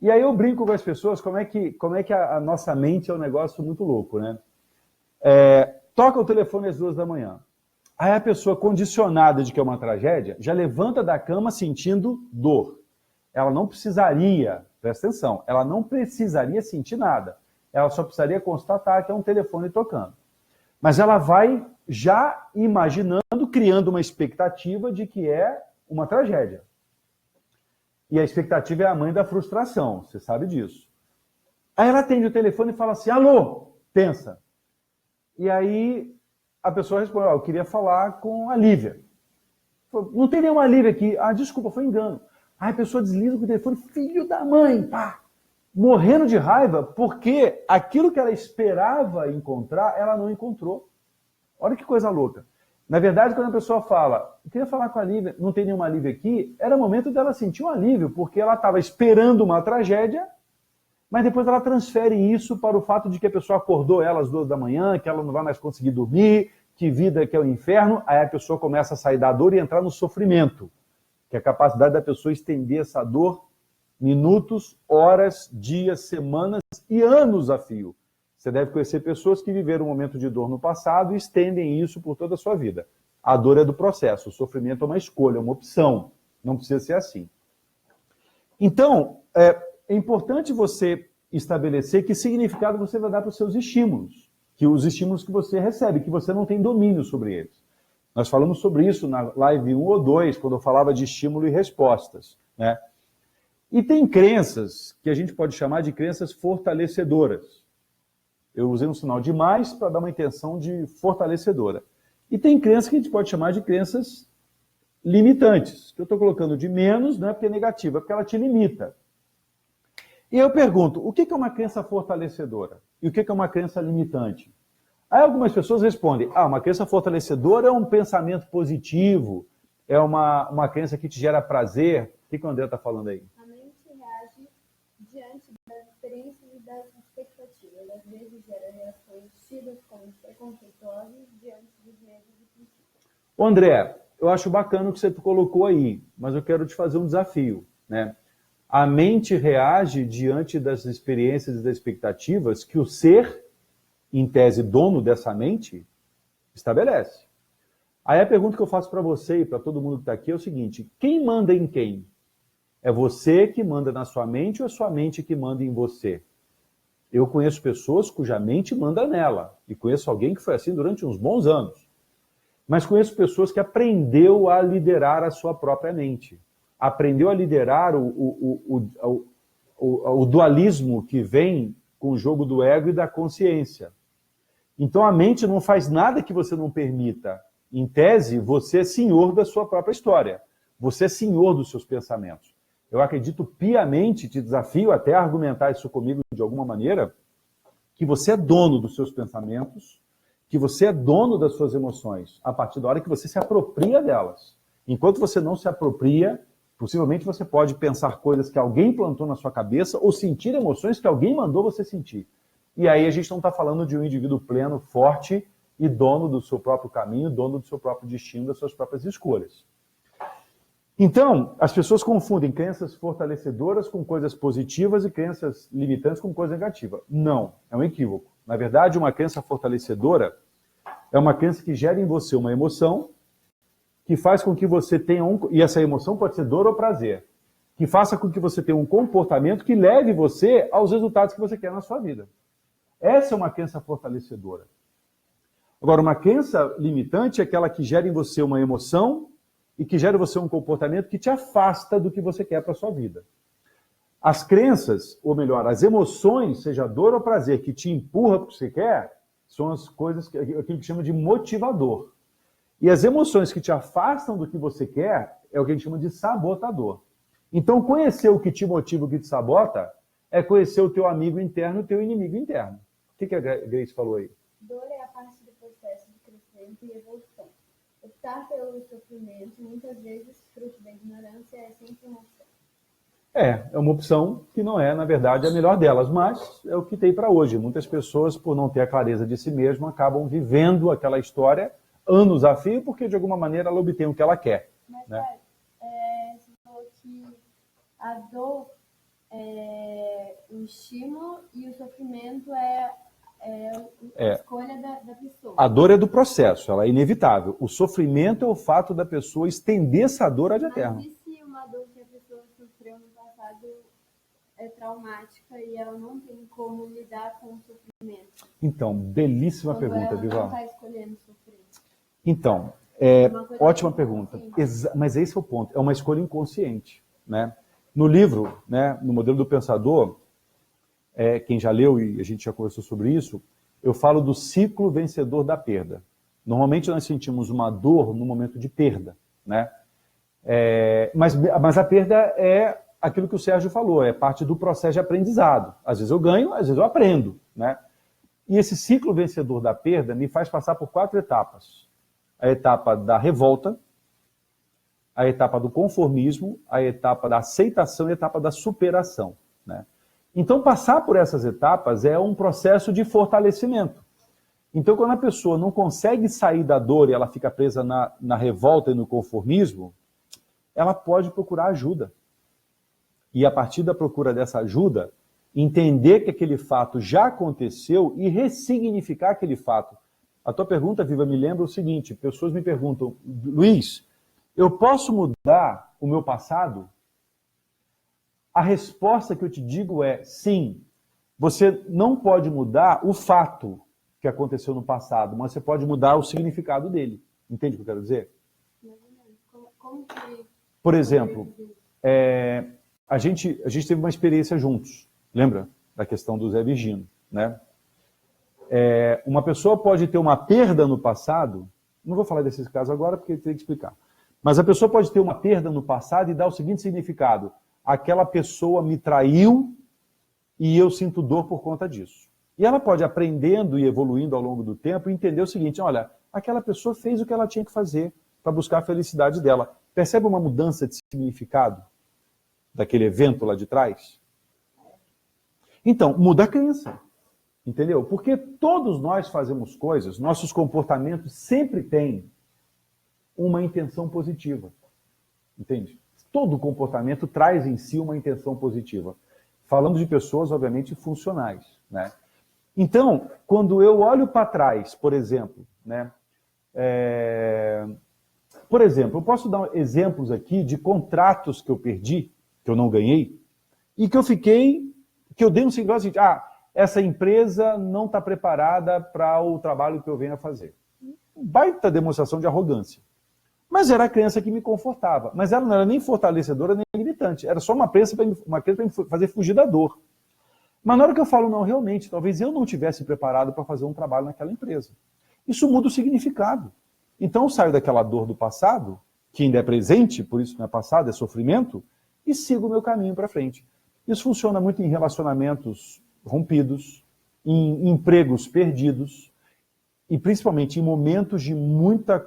E aí eu brinco com as pessoas como é que a nossa mente é um negócio muito louco, né? Toca o telefone às 2 da manhã. Aí a pessoa condicionada de que é uma tragédia já levanta da cama sentindo dor. Ela não precisaria, presta atenção, ela não precisaria sentir nada. Ela só precisaria constatar que é um telefone tocando. Mas ela vai já imaginando, criando uma expectativa de que é uma tragédia. E a expectativa é a mãe da frustração, você sabe disso. Aí ela atende o telefone e fala assim, alô, pensa. E aí a pessoa responde, eu queria falar com a Lívia. Não tem nenhuma Lívia aqui. Ah, desculpa, foi engano. Aí a pessoa desliga o telefone, filho da mãe, pá. Morrendo de raiva, porque aquilo que ela esperava encontrar, ela não encontrou. Olha que coisa louca. Na verdade, quando a pessoa fala, eu queria falar com a Lívia, não tem nenhuma Lívia aqui, era momento dela sentir um alívio, porque ela estava esperando uma tragédia, mas depois ela transfere isso para o fato de que a pessoa acordou ela às 2 da manhã, que ela não vai mais conseguir dormir, que vida que é o inferno, aí a pessoa começa a sair da dor e entrar no sofrimento, que é a capacidade da pessoa estender essa dor minutos, horas, dias, semanas e anos a fio. Você deve conhecer pessoas que viveram um momento de dor no passado e estendem isso por toda a sua vida. A dor é do processo, o sofrimento é uma escolha, é uma opção. Não precisa ser assim. Então, é importante você estabelecer que significado você vai dar para os seus estímulos, que os estímulos que você recebe, que você não tem domínio sobre eles. Nós falamos sobre isso na live 1 ou 2, quando eu falava de estímulo e respostas, né? E tem crenças que a gente pode chamar de crenças fortalecedoras. Eu usei um sinal de mais para dar uma intenção de fortalecedora. E tem crenças que a gente pode chamar de crenças limitantes, que eu estou colocando de menos, não é porque é negativa, é porque ela te limita. E eu pergunto, o que é uma crença fortalecedora? E o que é uma crença limitante? Aí algumas pessoas respondem, uma crença fortalecedora é um pensamento positivo, é uma crença que te gera prazer. O que o André está falando aí? A mente reage diante das experiências e das expectativas. Às vezes gera reações tidas como preconceituosas diante dos medos e princípios. André, eu acho bacana o que você colocou aí, mas eu quero te fazer um desafio, né? A mente reage diante das experiências e das expectativas que o ser, em tese dono dessa mente, estabelece. Aí a pergunta que eu faço para você e para todo mundo que está aqui é o seguinte, quem manda em quem? É você que manda na sua mente ou é sua mente que manda em você? Eu conheço pessoas cuja mente manda nela, e conheço alguém que foi assim durante uns bons anos. Mas conheço pessoas que aprendeu a liderar a sua própria mente. Aprendeu a liderar o dualismo que vem com o jogo do ego e da consciência. Então a mente não faz nada que você não permita. Em tese, você é senhor da sua própria história. Você é senhor dos seus pensamentos. Eu acredito piamente, te desafio até a argumentar isso comigo de alguma maneira, que você é dono dos seus pensamentos, que você é dono das suas emoções, a partir da hora que você se apropria delas. Enquanto você não se apropria, possivelmente você pode pensar coisas que alguém plantou na sua cabeça ou sentir emoções que alguém mandou você sentir. E aí a gente não está falando de um indivíduo pleno, forte e dono do seu próprio caminho, dono do seu próprio destino, das suas próprias escolhas. Então, as pessoas confundem crenças fortalecedoras com coisas positivas e crenças limitantes com coisa negativa. Não, é um equívoco. Na verdade, uma crença fortalecedora é uma crença que gera em você uma emoção que faz com que você tenha e essa emoção pode ser dor ou prazer, que faça com que você tenha um comportamento que leve você aos resultados que você quer na sua vida. Essa é uma crença fortalecedora. Agora, uma crença limitante é aquela que gera em você uma emoção e que gera em você um comportamento que te afasta do que você quer para a sua vida. As crenças, ou melhor, as emoções, seja dor ou prazer, que te empurra para o que você quer, são as coisas, aquilo que chama de motivador. E as emoções que te afastam do que você quer é o que a gente chama de sabotador. Então, conhecer o que te motiva, o que te sabota, é conhecer o teu amigo interno e o teu inimigo interno. O que a Grace falou aí? Dor é a parte do processo de crescimento e evolução. Optar pelo sofrimento, muitas vezes, fruto da ignorância, é sempre uma opção. É uma opção que não é, na verdade, a melhor delas, mas é o que tem para hoje. Muitas pessoas, por não ter a clareza de si mesmo, acabam vivendo aquela história anos a fio, porque de alguma maneira ela obtém o que ela quer. Mas, né? Você falou que a dor é um estímulo e o sofrimento é a escolha da pessoa. A dor é do processo, ela é inevitável. O sofrimento é o fato da pessoa estender essa dor ad eterno. Mas e se uma dor que a pessoa sofreu no passado é traumática e ela não tem como lidar com o sofrimento? Então, belíssima pergunta, Viva. Ela não está escolhendo sofrer. Então, ótima pergunta. Mas esse é o ponto, é uma escolha inconsciente, né? No livro, né, no Modelo do Pensador, quem já leu e a gente já conversou sobre isso, eu falo do ciclo vencedor da perda. Normalmente nós sentimos uma dor no momento de perda, né? Mas a perda é aquilo que o Sérgio falou, é parte do processo de aprendizado. Às vezes eu ganho, às vezes eu aprendo, né? E esse ciclo vencedor da perda me faz passar por 4 etapas. A etapa da revolta, a etapa do conformismo, a etapa da aceitação e a etapa da superação, né? Então, passar por essas etapas é um processo de fortalecimento. Então, quando a pessoa não consegue sair da dor e ela fica presa na revolta e no conformismo, ela pode procurar ajuda. E a partir da procura dessa ajuda, entender que aquele fato já aconteceu e ressignificar aquele fato. A tua pergunta, Viva, me lembra o seguinte, pessoas me perguntam, Luiz, eu posso mudar o meu passado? A resposta que eu te digo é sim. Você não pode mudar o fato que aconteceu no passado, mas você pode mudar o significado dele. Entende o que eu quero dizer? Como que... Por exemplo, a gente teve uma experiência juntos. Lembra da questão do Zé Virgínio, né? Uma pessoa pode ter uma perda no passado, não vou falar desse caso agora porque tem que explicar, mas a pessoa pode ter uma perda no passado e dar o seguinte significado: aquela pessoa me traiu e eu sinto dor por conta disso. E ela pode, aprendendo e evoluindo ao longo do tempo, entender o seguinte, olha, aquela pessoa fez o que ela tinha que fazer para buscar a felicidade dela. Percebe uma mudança de significado daquele evento lá de trás? Então, muda a crença, entendeu? Porque todos nós fazemos coisas, nossos comportamentos sempre têm uma intenção positiva, entende? Todo comportamento traz em si uma intenção positiva. Falamos de pessoas, obviamente, funcionais, né? Então, quando eu olho para trás, por exemplo, né? Por exemplo, eu posso dar exemplos aqui de contratos que eu perdi, que eu não ganhei, e que eu dei um sinal assim, essa empresa não está preparada para o trabalho que eu venho a fazer. Baita demonstração de arrogância. Mas era a crença que me confortava. Mas ela não era nem fortalecedora, nem limitante. Era só uma crença para me fazer fugir da dor. Mas na hora que eu falo, não, realmente, talvez eu não tivesse preparado para fazer um trabalho naquela empresa. Isso muda o significado. Então eu saio daquela dor do passado, que ainda é presente, por isso não é passado, é sofrimento, e sigo o meu caminho para frente. Isso funciona muito em relacionamentos rompidos, em empregos perdidos, e principalmente em momentos de muita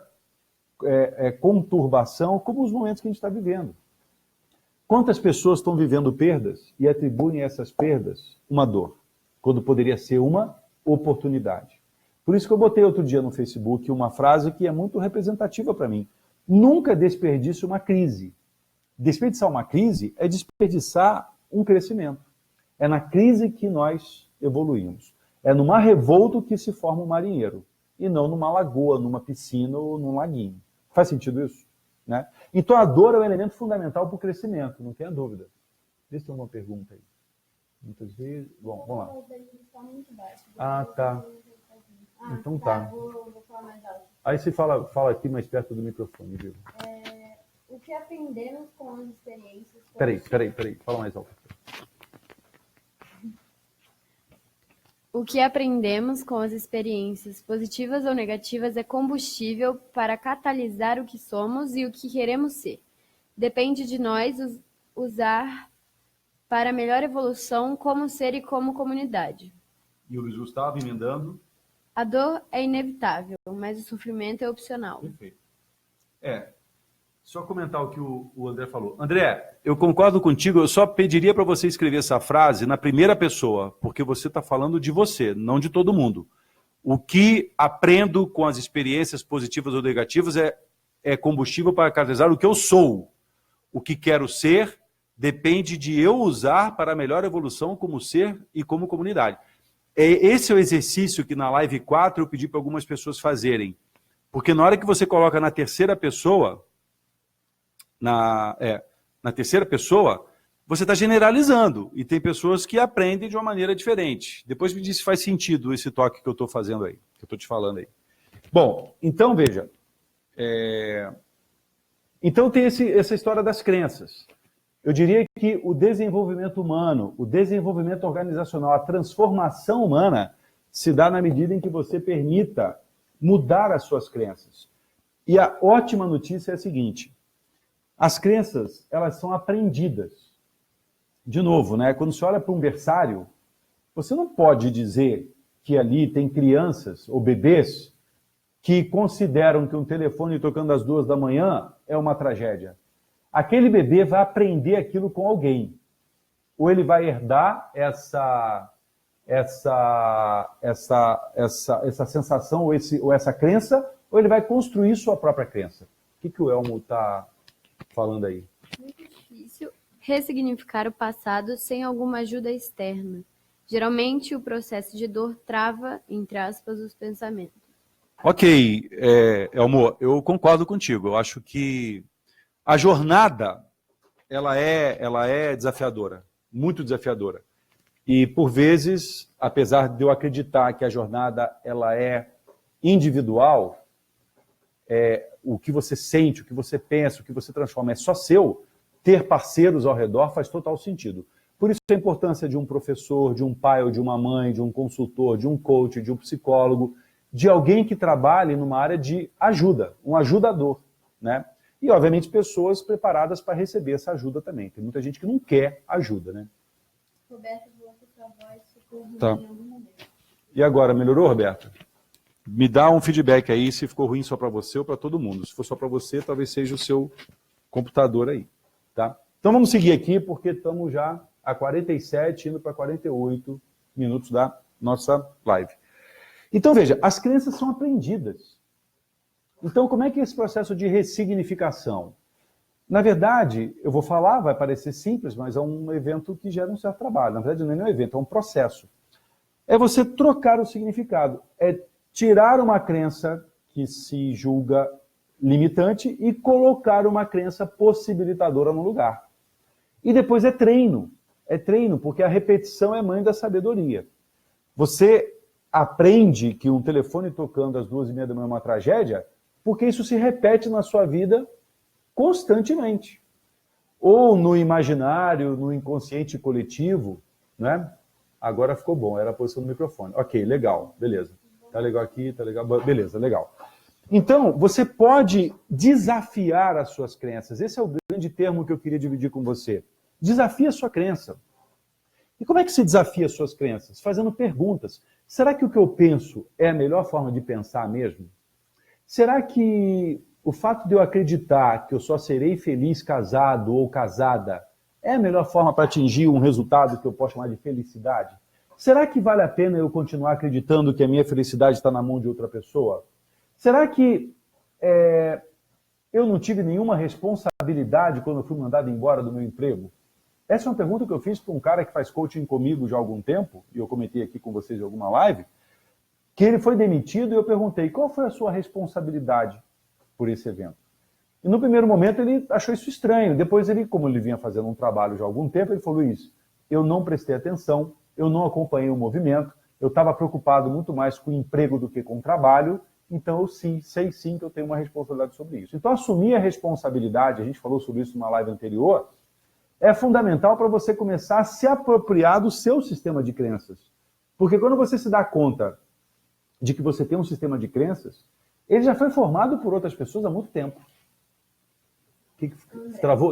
conturbação, como os momentos que a gente está vivendo. Quantas pessoas estão vivendo perdas e atribuem a essas perdas uma dor, quando poderia ser uma oportunidade? Por isso que eu botei outro dia no Facebook uma frase que é muito representativa para mim. Nunca desperdice uma crise. Desperdiçar uma crise é desperdiçar um crescimento. É na crise que nós evoluímos. É numa revolta que se forma um marinheiro, e não numa lagoa, numa piscina ou num laguinho. Faz sentido isso? Né? Então a dor é um elemento fundamental para o crescimento, não tenha dúvida. Vê se tem uma pergunta aí. Muitas vezes... Bom, vamos lá. Tá. Então tá. Vou falar mais alto. Aí você fala aqui mais perto do microfone, viu? O que aprendemos com as experiências... Peraí. Fala mais alto. O que aprendemos com as experiências, positivas ou negativas, é combustível para catalisar o que somos e o que queremos ser. Depende de nós usar para melhor evolução como ser e como comunidade. E o Luiz Gustavo emendando? A dor é inevitável, mas o sofrimento é opcional. Perfeito. Só comentar o que o André falou. André, eu concordo contigo, eu só pediria para você escrever essa frase na primeira pessoa, porque você está falando de você, não de todo mundo. O que aprendo com as experiências positivas ou negativas é combustível para catalisar o que eu sou, o que quero ser, depende de eu usar para a melhor evolução como ser e como comunidade. Esse é o exercício que na live 4 eu pedi para algumas pessoas fazerem. Porque na hora que você coloca na terceira pessoa, na terceira pessoa, você está generalizando. E tem pessoas que aprendem de uma maneira diferente. Depois me diz se faz sentido esse toque que eu estou fazendo aí, que eu estou te falando aí. Bom, então veja. Então tem essa história das crenças. Eu diria que o desenvolvimento humano, o desenvolvimento organizacional, a transformação humana se dá na medida em que você permita mudar as suas crenças. E a ótima notícia é a seguinte: as crenças, elas são aprendidas. De novo, né? Quando você olha para um berçário, você não pode dizer que ali tem crianças ou bebês que consideram que um telefone tocando às 2 da manhã é uma tragédia. Aquele bebê vai aprender aquilo com alguém. Ou ele vai herdar essa sensação ou essa crença, ou ele vai construir sua própria crença. O que o Elmo está falando aí? Muito difícil ressignificar o passado sem alguma ajuda externa. Geralmente, o processo de dor trava, entre aspas, os pensamentos. Ok, Elmo, eu concordo contigo. Eu acho que a jornada, ela é desafiadora, muito desafiadora. E, por vezes, apesar de eu acreditar que a jornada ela é individual, o que você sente, o que você pensa, o que você transforma é só seu, ter parceiros ao redor faz total sentido. Por isso a importância de um professor, de um pai ou de uma mãe, de um consultor, de um coach, de um psicólogo, de alguém que trabalhe numa área de ajuda, um ajudador, né? E, obviamente, pessoas preparadas para receber essa ajuda também. Tem muita gente que não quer ajuda, né? Roberto, sua voz ficou ruim Tá. em algum momento. E agora, melhorou, Roberto? Me dá um feedback aí se ficou ruim só para você ou para todo mundo. Se for só para você, talvez seja o seu computador aí, tá? Então vamos seguir aqui, porque estamos já a 47, indo para 48 minutos da nossa live. Então, veja, as crenças são aprendidas. Então, como é que é esse processo de ressignificação? Na verdade, eu vou falar, vai parecer simples, mas é um evento que gera um certo trabalho. Na verdade, não é um evento, é um processo. É você trocar o significado. É tirar uma crença que se julga limitante e colocar uma crença possibilitadora no lugar. E depois é treino. É treino, porque a repetição é mãe da sabedoria. Você aprende que um telefone tocando às 2h30 da manhã é uma tragédia, porque isso se repete na sua vida constantemente. Ou no imaginário, no inconsciente coletivo, né? Agora ficou bom, era a posição do microfone. Ok, legal, beleza. Tá legal aqui, tá legal, beleza, legal. Então, você pode desafiar as suas crenças. Esse é o grande termo que eu queria dividir com você. Desafie a sua crença. E como é que se desafia as suas crenças? Fazendo perguntas. Será que o que eu penso é a melhor forma de pensar mesmo? Será que o fato de eu acreditar que eu só serei feliz casado ou casada é a melhor forma para atingir um resultado que eu posso chamar de felicidade? Será que vale a pena eu continuar acreditando que a minha felicidade está na mão de outra pessoa? Será que eu não tive nenhuma responsabilidade quando eu fui mandado embora do meu emprego? Essa é uma pergunta que eu fiz para um cara que faz coaching comigo já há algum tempo, e eu comentei aqui com vocês em alguma live, que ele foi demitido e eu perguntei, qual foi a sua responsabilidade por esse evento? E no primeiro momento ele achou isso estranho. Depois ele, como ele vinha fazendo um trabalho já há algum tempo, ele falou isso. Eu não prestei atenção, eu não acompanhei o movimento, eu estava preocupado muito mais com o emprego do que com o trabalho, então eu sei sim que eu tenho uma responsabilidade sobre isso. Então assumir a responsabilidade, a gente falou sobre isso numa live anterior, é fundamental para você começar a se apropriar do seu sistema de crenças. Porque quando você se dá conta de que você tem um sistema de crenças, ele já foi formado por outras pessoas há muito tempo.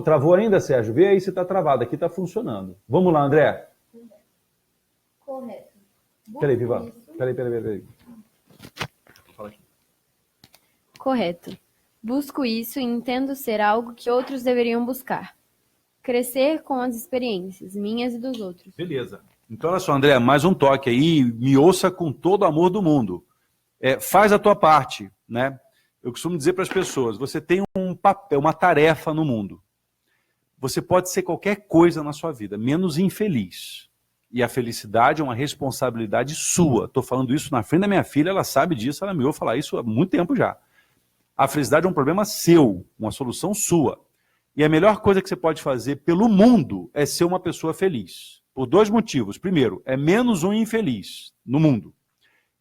Travou ainda, Sérgio? Vê aí se está travado. Aqui está funcionando. Vamos lá, André. Correto. Peraí, Viva. Peraí. Fala aqui. Correto. Busco isso e entendo ser algo que outros deveriam buscar. Crescer com as experiências, minhas e dos outros. Beleza. Então, olha só, André, mais um toque aí, me ouça com todo o amor do mundo. Faz a tua parte, né? Eu costumo dizer para as pessoas, você tem um papel, uma tarefa no mundo. você pode ser qualquer coisa na sua vida, menos infeliz. E a felicidade é uma responsabilidade sua. Estou falando isso na frente da minha filha, ela sabe disso, ela me ouve falar isso há muito tempo já. A felicidade é um problema seu, uma solução sua. E a melhor coisa que você pode fazer pelo mundo é ser uma pessoa feliz. Por 2 motivos. Primeiro, é menos um infeliz no mundo.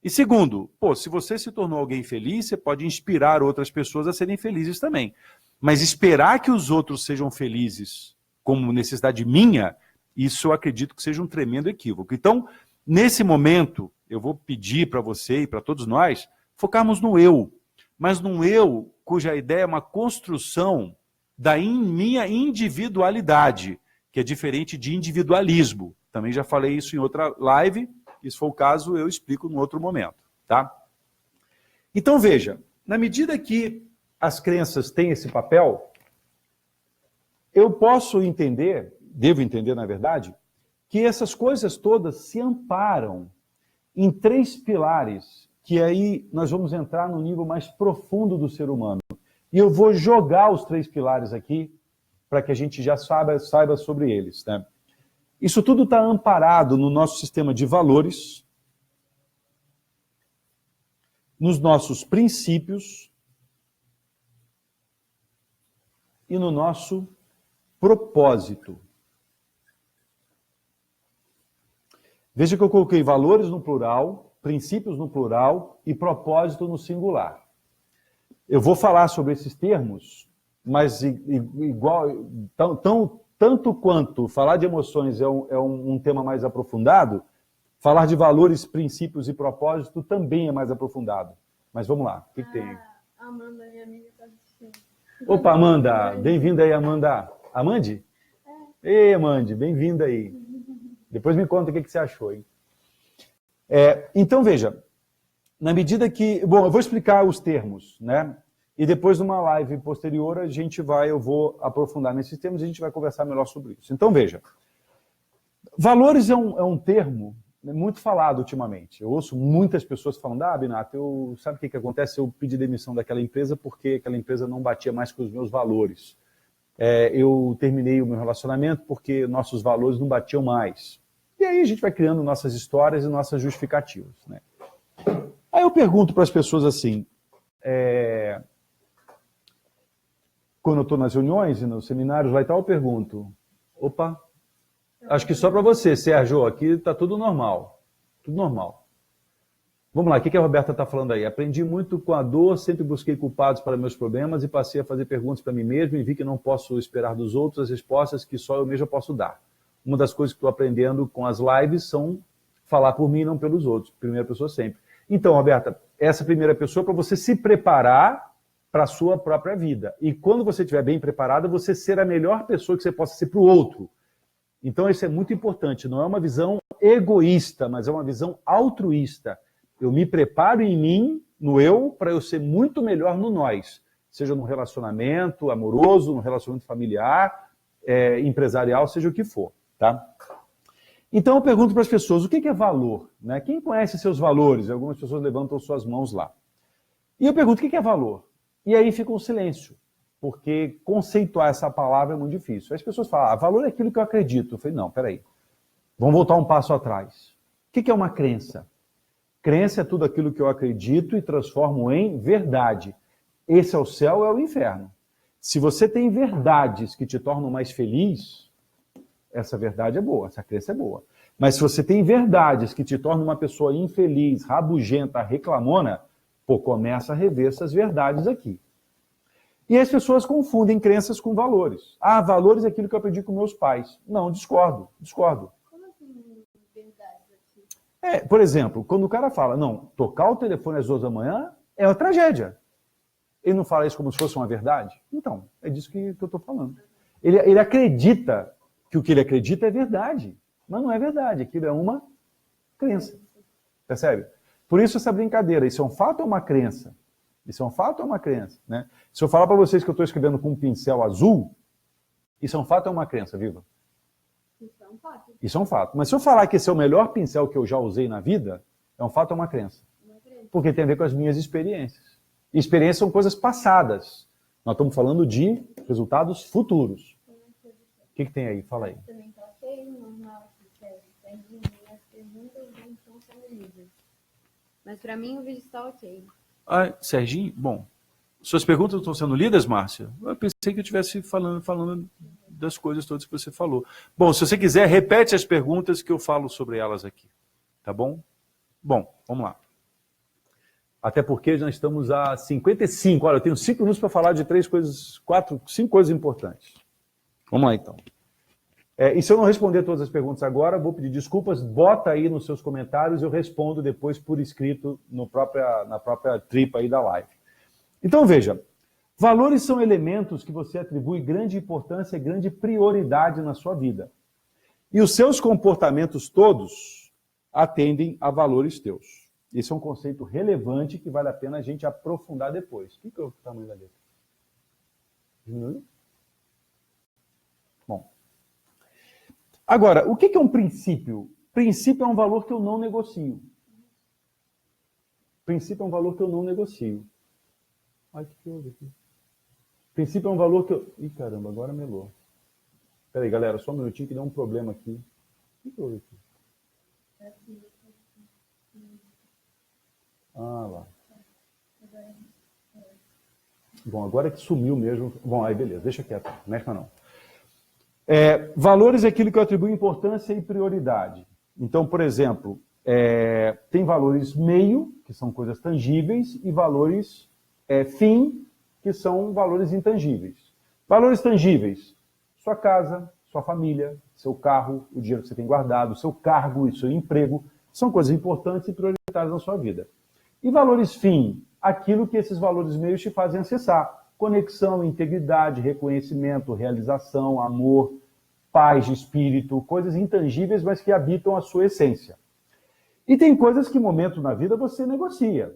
E segundo, se você se tornou alguém feliz, você pode inspirar outras pessoas a serem felizes também. Mas esperar que os outros sejam felizes como necessidade minha, isso eu acredito que seja um tremendo equívoco. Então, nesse momento, eu vou pedir para você e para todos nós focarmos no eu. Mas num eu cuja ideia é uma construção da minha individualidade, que é diferente de individualismo. Também já falei isso em outra live, e se for o caso, eu explico em outro momento, tá? Então veja, na medida que as crenças têm esse papel, eu posso entender, devo entender na verdade, que essas coisas todas se amparam em 3 pilares, que aí nós vamos entrar no nível mais profundo do ser humano. E eu vou jogar os 3 pilares aqui, para que a gente já saiba sobre eles, né? Isso tudo está amparado no nosso sistema de valores, nos nossos princípios e no nosso propósito. Veja que eu coloquei valores no plural, princípios no plural e propósito no singular. Eu vou falar sobre esses termos, mas tanto quanto falar de emoções é um tema mais aprofundado, falar de valores, princípios e propósito também é mais aprofundado. Mas vamos lá, o que tem? A Amanda, minha amiga, está assistindo. Opa, Amanda, bem-vinda aí, Amanda. Amande? Ei, Amande, bem-vinda aí. Depois me conta o que você achou, hein? Então, veja, na medida que... Bom, eu vou explicar os termos, né? E depois, numa live posterior, eu vou aprofundar nesses termos e a gente vai conversar melhor sobre isso. Então, veja, valores é um termo muito falado ultimamente. Eu ouço muitas pessoas falando, Binato, sabe o que acontece? Eu pedi demissão daquela empresa porque aquela empresa não batia mais com os meus valores. Eu terminei o meu relacionamento porque nossos valores não batiam mais. E aí a gente vai criando nossas histórias e nossas justificativas, né? Aí eu pergunto para as pessoas assim, quando eu estou nas reuniões e nos seminários lá e tal, eu pergunto, acho que só para você, Sérgio, aqui está tudo normal. Tudo normal. Vamos lá, o que a Roberta está falando aí? Aprendi muito com a dor, sempre busquei culpados para meus problemas e passei a fazer perguntas para mim mesmo e vi que não posso esperar dos outros as respostas que só eu mesmo posso dar. Uma das coisas que estou aprendendo com as lives são falar por mim e não pelos outros. Primeira pessoa sempre. Então, Roberta, essa primeira pessoa é para você se preparar para a sua própria vida. E quando você estiver bem preparada, você ser a melhor pessoa que você possa ser para o outro. Então isso é muito importante. Não é uma visão egoísta, mas é uma visão altruísta. Eu me preparo em mim, no eu, para eu ser muito melhor no nós. Seja no relacionamento amoroso, no relacionamento familiar, empresarial, seja o que for. Tá? Então eu pergunto para as pessoas, o que é valor? Né? Quem conhece seus valores? Algumas pessoas levantam suas mãos lá. E eu pergunto, o que é valor? E aí fica um silêncio, porque conceituar essa palavra é muito difícil. As pessoas falam, valor é aquilo que eu acredito. Eu falei, não, peraí, vamos voltar um passo atrás. O que é uma crença? Crença é tudo aquilo que eu acredito e transformo em verdade. Esse é o céu, é o inferno. Se você tem verdades que te tornam mais feliz, essa verdade é boa, essa crença é boa. Mas se você tem verdades que te tornam uma pessoa infeliz, rabugenta, reclamona, começa a rever essas verdades aqui. E as pessoas confundem crenças com valores. Valores é aquilo que eu aprendi com meus pais. Não, discordo. Como assim, verdades aqui? Por exemplo, quando o cara fala, não, tocar o telefone às 2 da manhã é uma tragédia. Ele não fala isso como se fosse uma verdade? Então, é disso que eu estou falando. Ele acredita que o que ele acredita é verdade, mas não é verdade. Aquilo é uma crença. Percebe? Por isso essa brincadeira, isso é um fato ou uma crença? Isso é um fato ou uma crença? Né? Se eu falar para vocês que eu estou escrevendo com um pincel azul, isso é um fato ou uma crença, Viva? Isso é um fato. Isso é um fato. Mas se eu falar que esse é o melhor pincel que eu já usei na vida, é um fato ou uma crença? Uma crença. Porque tem a ver com as minhas experiências. E experiências são coisas passadas. Nós estamos falando de resultados futuros. que tem aí? Fala aí. Também tá ok, normal, as perguntas não estão sendo lidas. Mas para mim o vídeo está ok. Ah, Serginho, bom, suas perguntas estão sendo lidas, Márcia? Eu pensei que eu estivesse falando das coisas todas que você falou. Bom, se você quiser, repete as perguntas que eu falo sobre elas aqui, tá bom? Bom, vamos lá. Até porque nós estamos a 55. Olha, eu tenho 5 minutos para falar de 5 coisas importantes. Vamos lá, então. E se eu não responder todas as perguntas agora, vou pedir desculpas, bota aí nos seus comentários, eu respondo depois por escrito na própria tripa aí da live. Então, veja, valores são elementos que você atribui grande importância e grande prioridade na sua vida. E os seus comportamentos todos atendem a valores teus. Esse é um conceito relevante que vale a pena a gente aprofundar depois. O que é o tamanho da letra? Diminuiu? Bom. Agora, o que é um princípio? Princípio é um valor que eu não negocio. Princípio é um valor que eu não negocio. Ai, o que houve aqui? Princípio é um valor que eu... Ih, caramba, agora melou. Espera aí, galera, só um minutinho que deu um problema aqui. O que houve aqui? Ah, lá. Bom, agora que sumiu mesmo. Bom, aí beleza, deixa quieto, não mexe mais não. Valores é aquilo que eu atribuo importância e prioridade. Então, por exemplo, tem valores meio, que são coisas tangíveis, e valores fim, que são valores intangíveis. Valores tangíveis, sua casa, sua família, seu carro, o dinheiro que você tem guardado, seu cargo e seu emprego, são coisas importantes e prioritárias na sua vida. E valores fim, aquilo que esses valores meios te fazem acessar. Conexão, integridade, reconhecimento, realização, amor, paz de espírito, coisas intangíveis, mas que habitam a sua essência. E tem coisas que, em momento na vida, você negocia.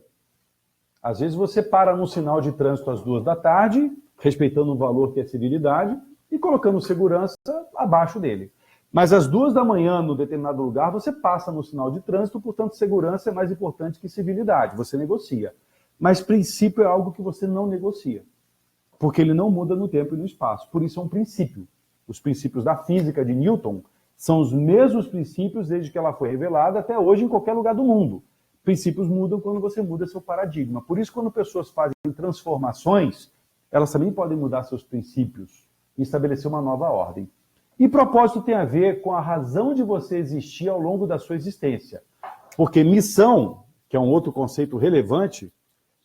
Às vezes você para num sinal de trânsito às 2 da tarde, respeitando um valor que é civilidade, e colocando segurança abaixo dele. Mas às 2 da manhã, num determinado lugar, você passa no sinal de trânsito, portanto, segurança é mais importante que civilidade. Você negocia. Mas princípio é algo que você não negocia. Porque ele não muda no tempo e no espaço. Por isso é um princípio. Os princípios da física de Newton são os mesmos princípios desde que ela foi revelada até hoje em qualquer lugar do mundo. Princípios mudam quando você muda seu paradigma. Por isso, quando pessoas fazem transformações, elas também podem mudar seus princípios e estabelecer uma nova ordem. E propósito tem a ver com a razão de você existir ao longo da sua existência. Porque missão, que é um outro conceito relevante,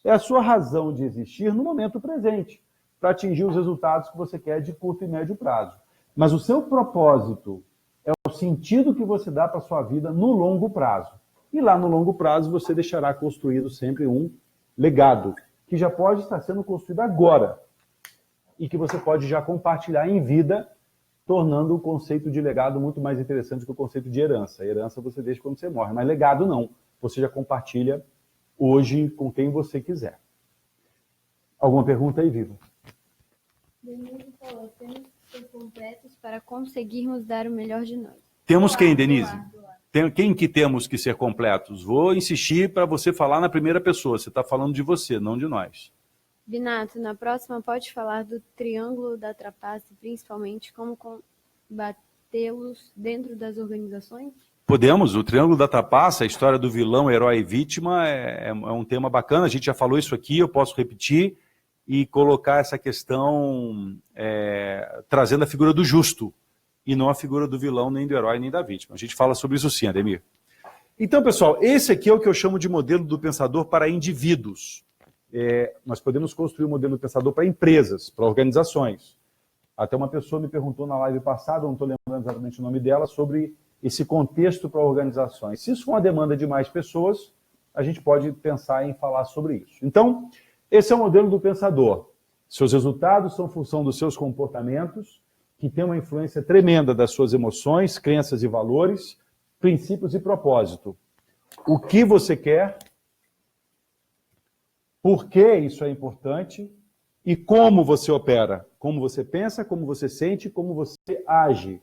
é a sua razão de existir no momento presente, para atingir os resultados que você quer de curto e médio prazo. Mas o seu propósito é o sentido que você dá para a sua vida no longo prazo. E lá no longo prazo você deixará construído sempre um legado, que já pode estar sendo construído agora, e que você pode já compartilhar em vida, tornando o conceito de legado muito mais interessante que o conceito de herança. Herança você deixa quando você morre, mas legado não. Você já compartilha hoje com quem você quiser. Alguma pergunta aí, Viva? Denise falou, temos que ser completos para conseguirmos dar o melhor de nós. Temos quem, Denise? Quem que temos que ser completos? Vou insistir para você falar na primeira pessoa. Você está falando de você, não de nós. Vinato, na próxima pode falar do triângulo da trapaça, principalmente como combatê-los dentro das organizações? Podemos. O triângulo da trapaça, a história do vilão, herói e vítima, é um tema bacana. A gente já falou isso aqui, eu posso repetir e colocar essa questão trazendo a figura do justo e não a figura do vilão, nem do herói, nem da vítima. A gente fala sobre isso sim, Ademir. Então, pessoal, esse aqui é o que eu chamo de modelo do pensador para indivíduos. Nós podemos construir um modelo do pensador para empresas, para organizações. Até uma pessoa me perguntou na live passada, não estou lembrando exatamente o nome dela, sobre esse contexto para organizações. Se isso for uma demanda de mais pessoas, a gente pode pensar em falar sobre isso. Então, esse é o modelo do pensador. Seus resultados são função dos seus comportamentos, que tem uma influência tremenda das suas emoções, crenças e valores, princípios e propósito. O que você quer, por que isso é importante e como você opera, como você pensa, como você sente, como você age.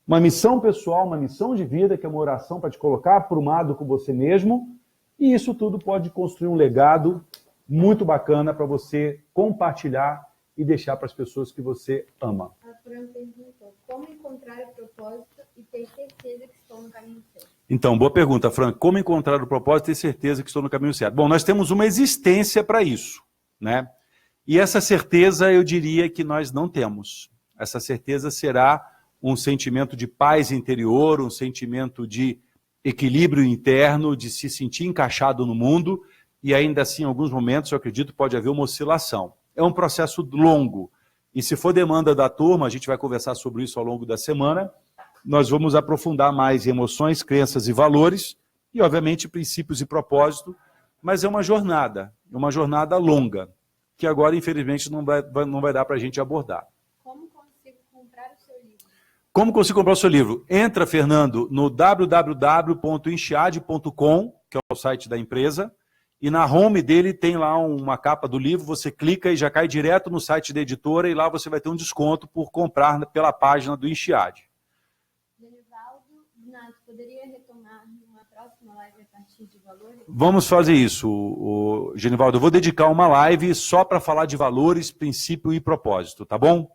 Uma missão pessoal, uma missão de vida, que é uma oração para te colocar aprumado com você mesmo, e isso tudo pode construir um legado muito bacana para você compartilhar e deixar para as pessoas que você ama. A Fran perguntou, como encontrar o propósito e ter certeza que estou no caminho certo? Então, boa pergunta, Fran. Como encontrar o propósito e ter certeza que estou no caminho certo? Bom, nós temos uma existência para isso, né? E essa certeza, eu diria que nós não temos. Essa certeza será um sentimento de paz interior, um sentimento de equilíbrio interno, de se sentir encaixado no mundo, e ainda assim, em alguns momentos, eu acredito, pode haver uma oscilação. É um processo longo, e se for demanda da turma, a gente vai conversar sobre isso ao longo da semana, nós vamos aprofundar mais em emoções, crenças e valores, e obviamente princípios e propósito, mas é uma jornada longa, que agora, infelizmente, não vai dar para a gente abordar. Como consigo comprar o seu livro? Como consigo comprar o seu livro? Entra, Fernando, no www.enchiade.com, que é o site da empresa, e na home dele tem lá uma capa do livro, você clica e já cai direto no site da editora, e lá você vai ter um desconto por comprar pela página do Enchiade. Genivaldo, Nath, poderia retomar numa próxima live a partir de valores? Vamos fazer isso, Genivaldo. Eu vou dedicar uma live só para falar de valores, princípio e propósito, tá bom?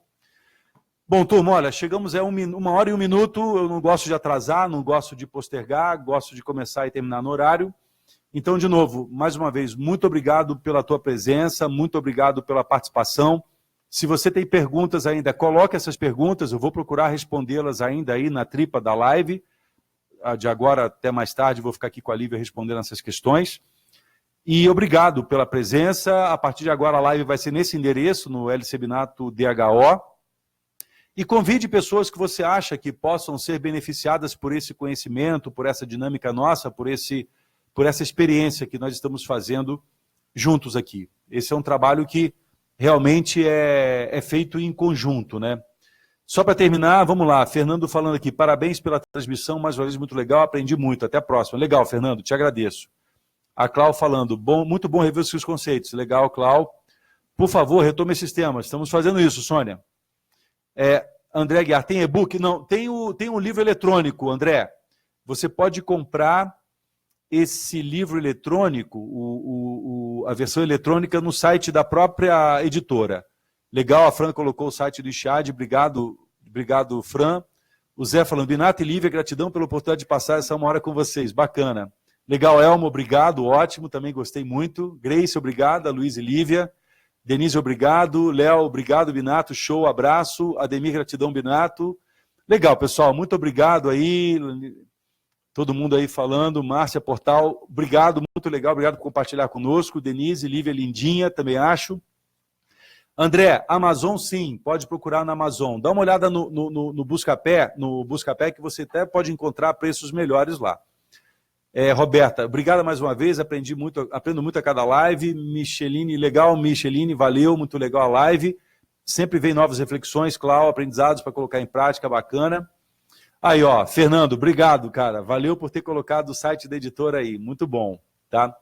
Bom, turma, olha, chegamos a 1 hora e 1 minuto, eu não gosto de atrasar, não gosto de postergar, gosto de começar e terminar no horário. Então, de novo, mais uma vez, muito obrigado pela tua presença, muito obrigado pela participação. Se você tem perguntas ainda, coloque essas perguntas, eu vou procurar respondê-las ainda aí na tripa da live. De agora até mais tarde, vou ficar aqui com a Lívia respondendo essas questões. E obrigado pela presença. A partir de agora, a live vai ser nesse endereço, no LC Binato DHO. E convide pessoas que você acha que possam ser beneficiadas por esse conhecimento, por essa dinâmica nossa, por essa experiência que nós estamos fazendo juntos aqui. Esse é um trabalho que realmente é feito em conjunto, né? Só para terminar, vamos lá, Fernando falando aqui, parabéns pela transmissão, mais uma vez muito legal, aprendi muito, até a próxima. Legal, Fernando, te agradeço. A Clau falando, muito bom rever os seus conceitos. Legal, Clau. Por favor, retome esses temas. Estamos fazendo isso, Sônia. André Guiar, tem e-book? Não, tem um livro eletrônico, André. Você pode comprar esse livro eletrônico, a versão eletrônica, no site da própria editora. Legal, a Fran colocou o site do Enchiade, obrigado, Fran. O Zé falando, Binato e Lívia, gratidão pela oportunidade de passar essa 1 hora com vocês, bacana. Legal, Elmo, obrigado, ótimo, também gostei muito. Grace, obrigada, Luiz e Lívia. Denise, obrigado. Léo, obrigado, Binato, show, abraço. Ademir, gratidão, Binato. Legal, pessoal, muito obrigado aí. Todo mundo aí falando. Márcia Portal, obrigado, muito legal, obrigado por compartilhar conosco. Denise, Lívia, lindinha, também acho. André, Amazon sim, pode procurar na Amazon. Dá uma olhada no Buscapé, que você até pode encontrar preços melhores lá. Roberta, obrigada mais uma vez, aprendo muito a cada live. Micheline, legal, Micheline, valeu, muito legal a live. Sempre vem novas reflexões, Clau, aprendizados para colocar em prática, bacana. Aí, ó, Fernando, obrigado, cara, valeu por ter colocado o site da editora aí, muito bom, tá?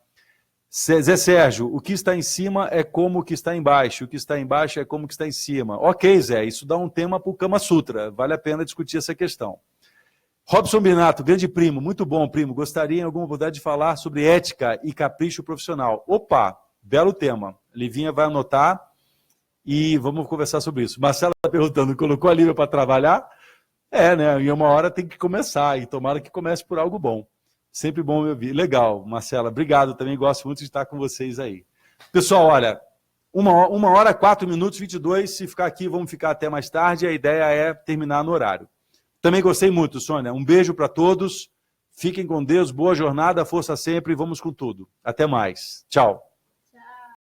Zé Sérgio, o que está em cima é como o que está embaixo, o que está embaixo é como o que está em cima. Ok, Zé, isso dá um tema para o Kama Sutra, vale a pena discutir essa questão. Robson Binato, grande primo, muito bom, primo. Gostaria em alguma oportunidade de falar sobre ética e capricho profissional. Opa, belo tema. Livinha vai anotar e vamos conversar sobre isso. Marcela está perguntando, colocou a Lívia para trabalhar? Né? Em 1 hora tem que começar e tomara que comece por algo bom. Sempre bom me ouvir. Legal, Marcela, obrigado. Também gosto muito de estar com vocês aí. Pessoal, olha, 1 hora, 4 minutos, 22. Se ficar aqui, vamos ficar até mais tarde. A ideia é terminar no horário. Também gostei muito, Sônia. Um beijo para todos. Fiquem com Deus. Boa jornada, força sempre. Vamos com tudo. Até mais. Tchau.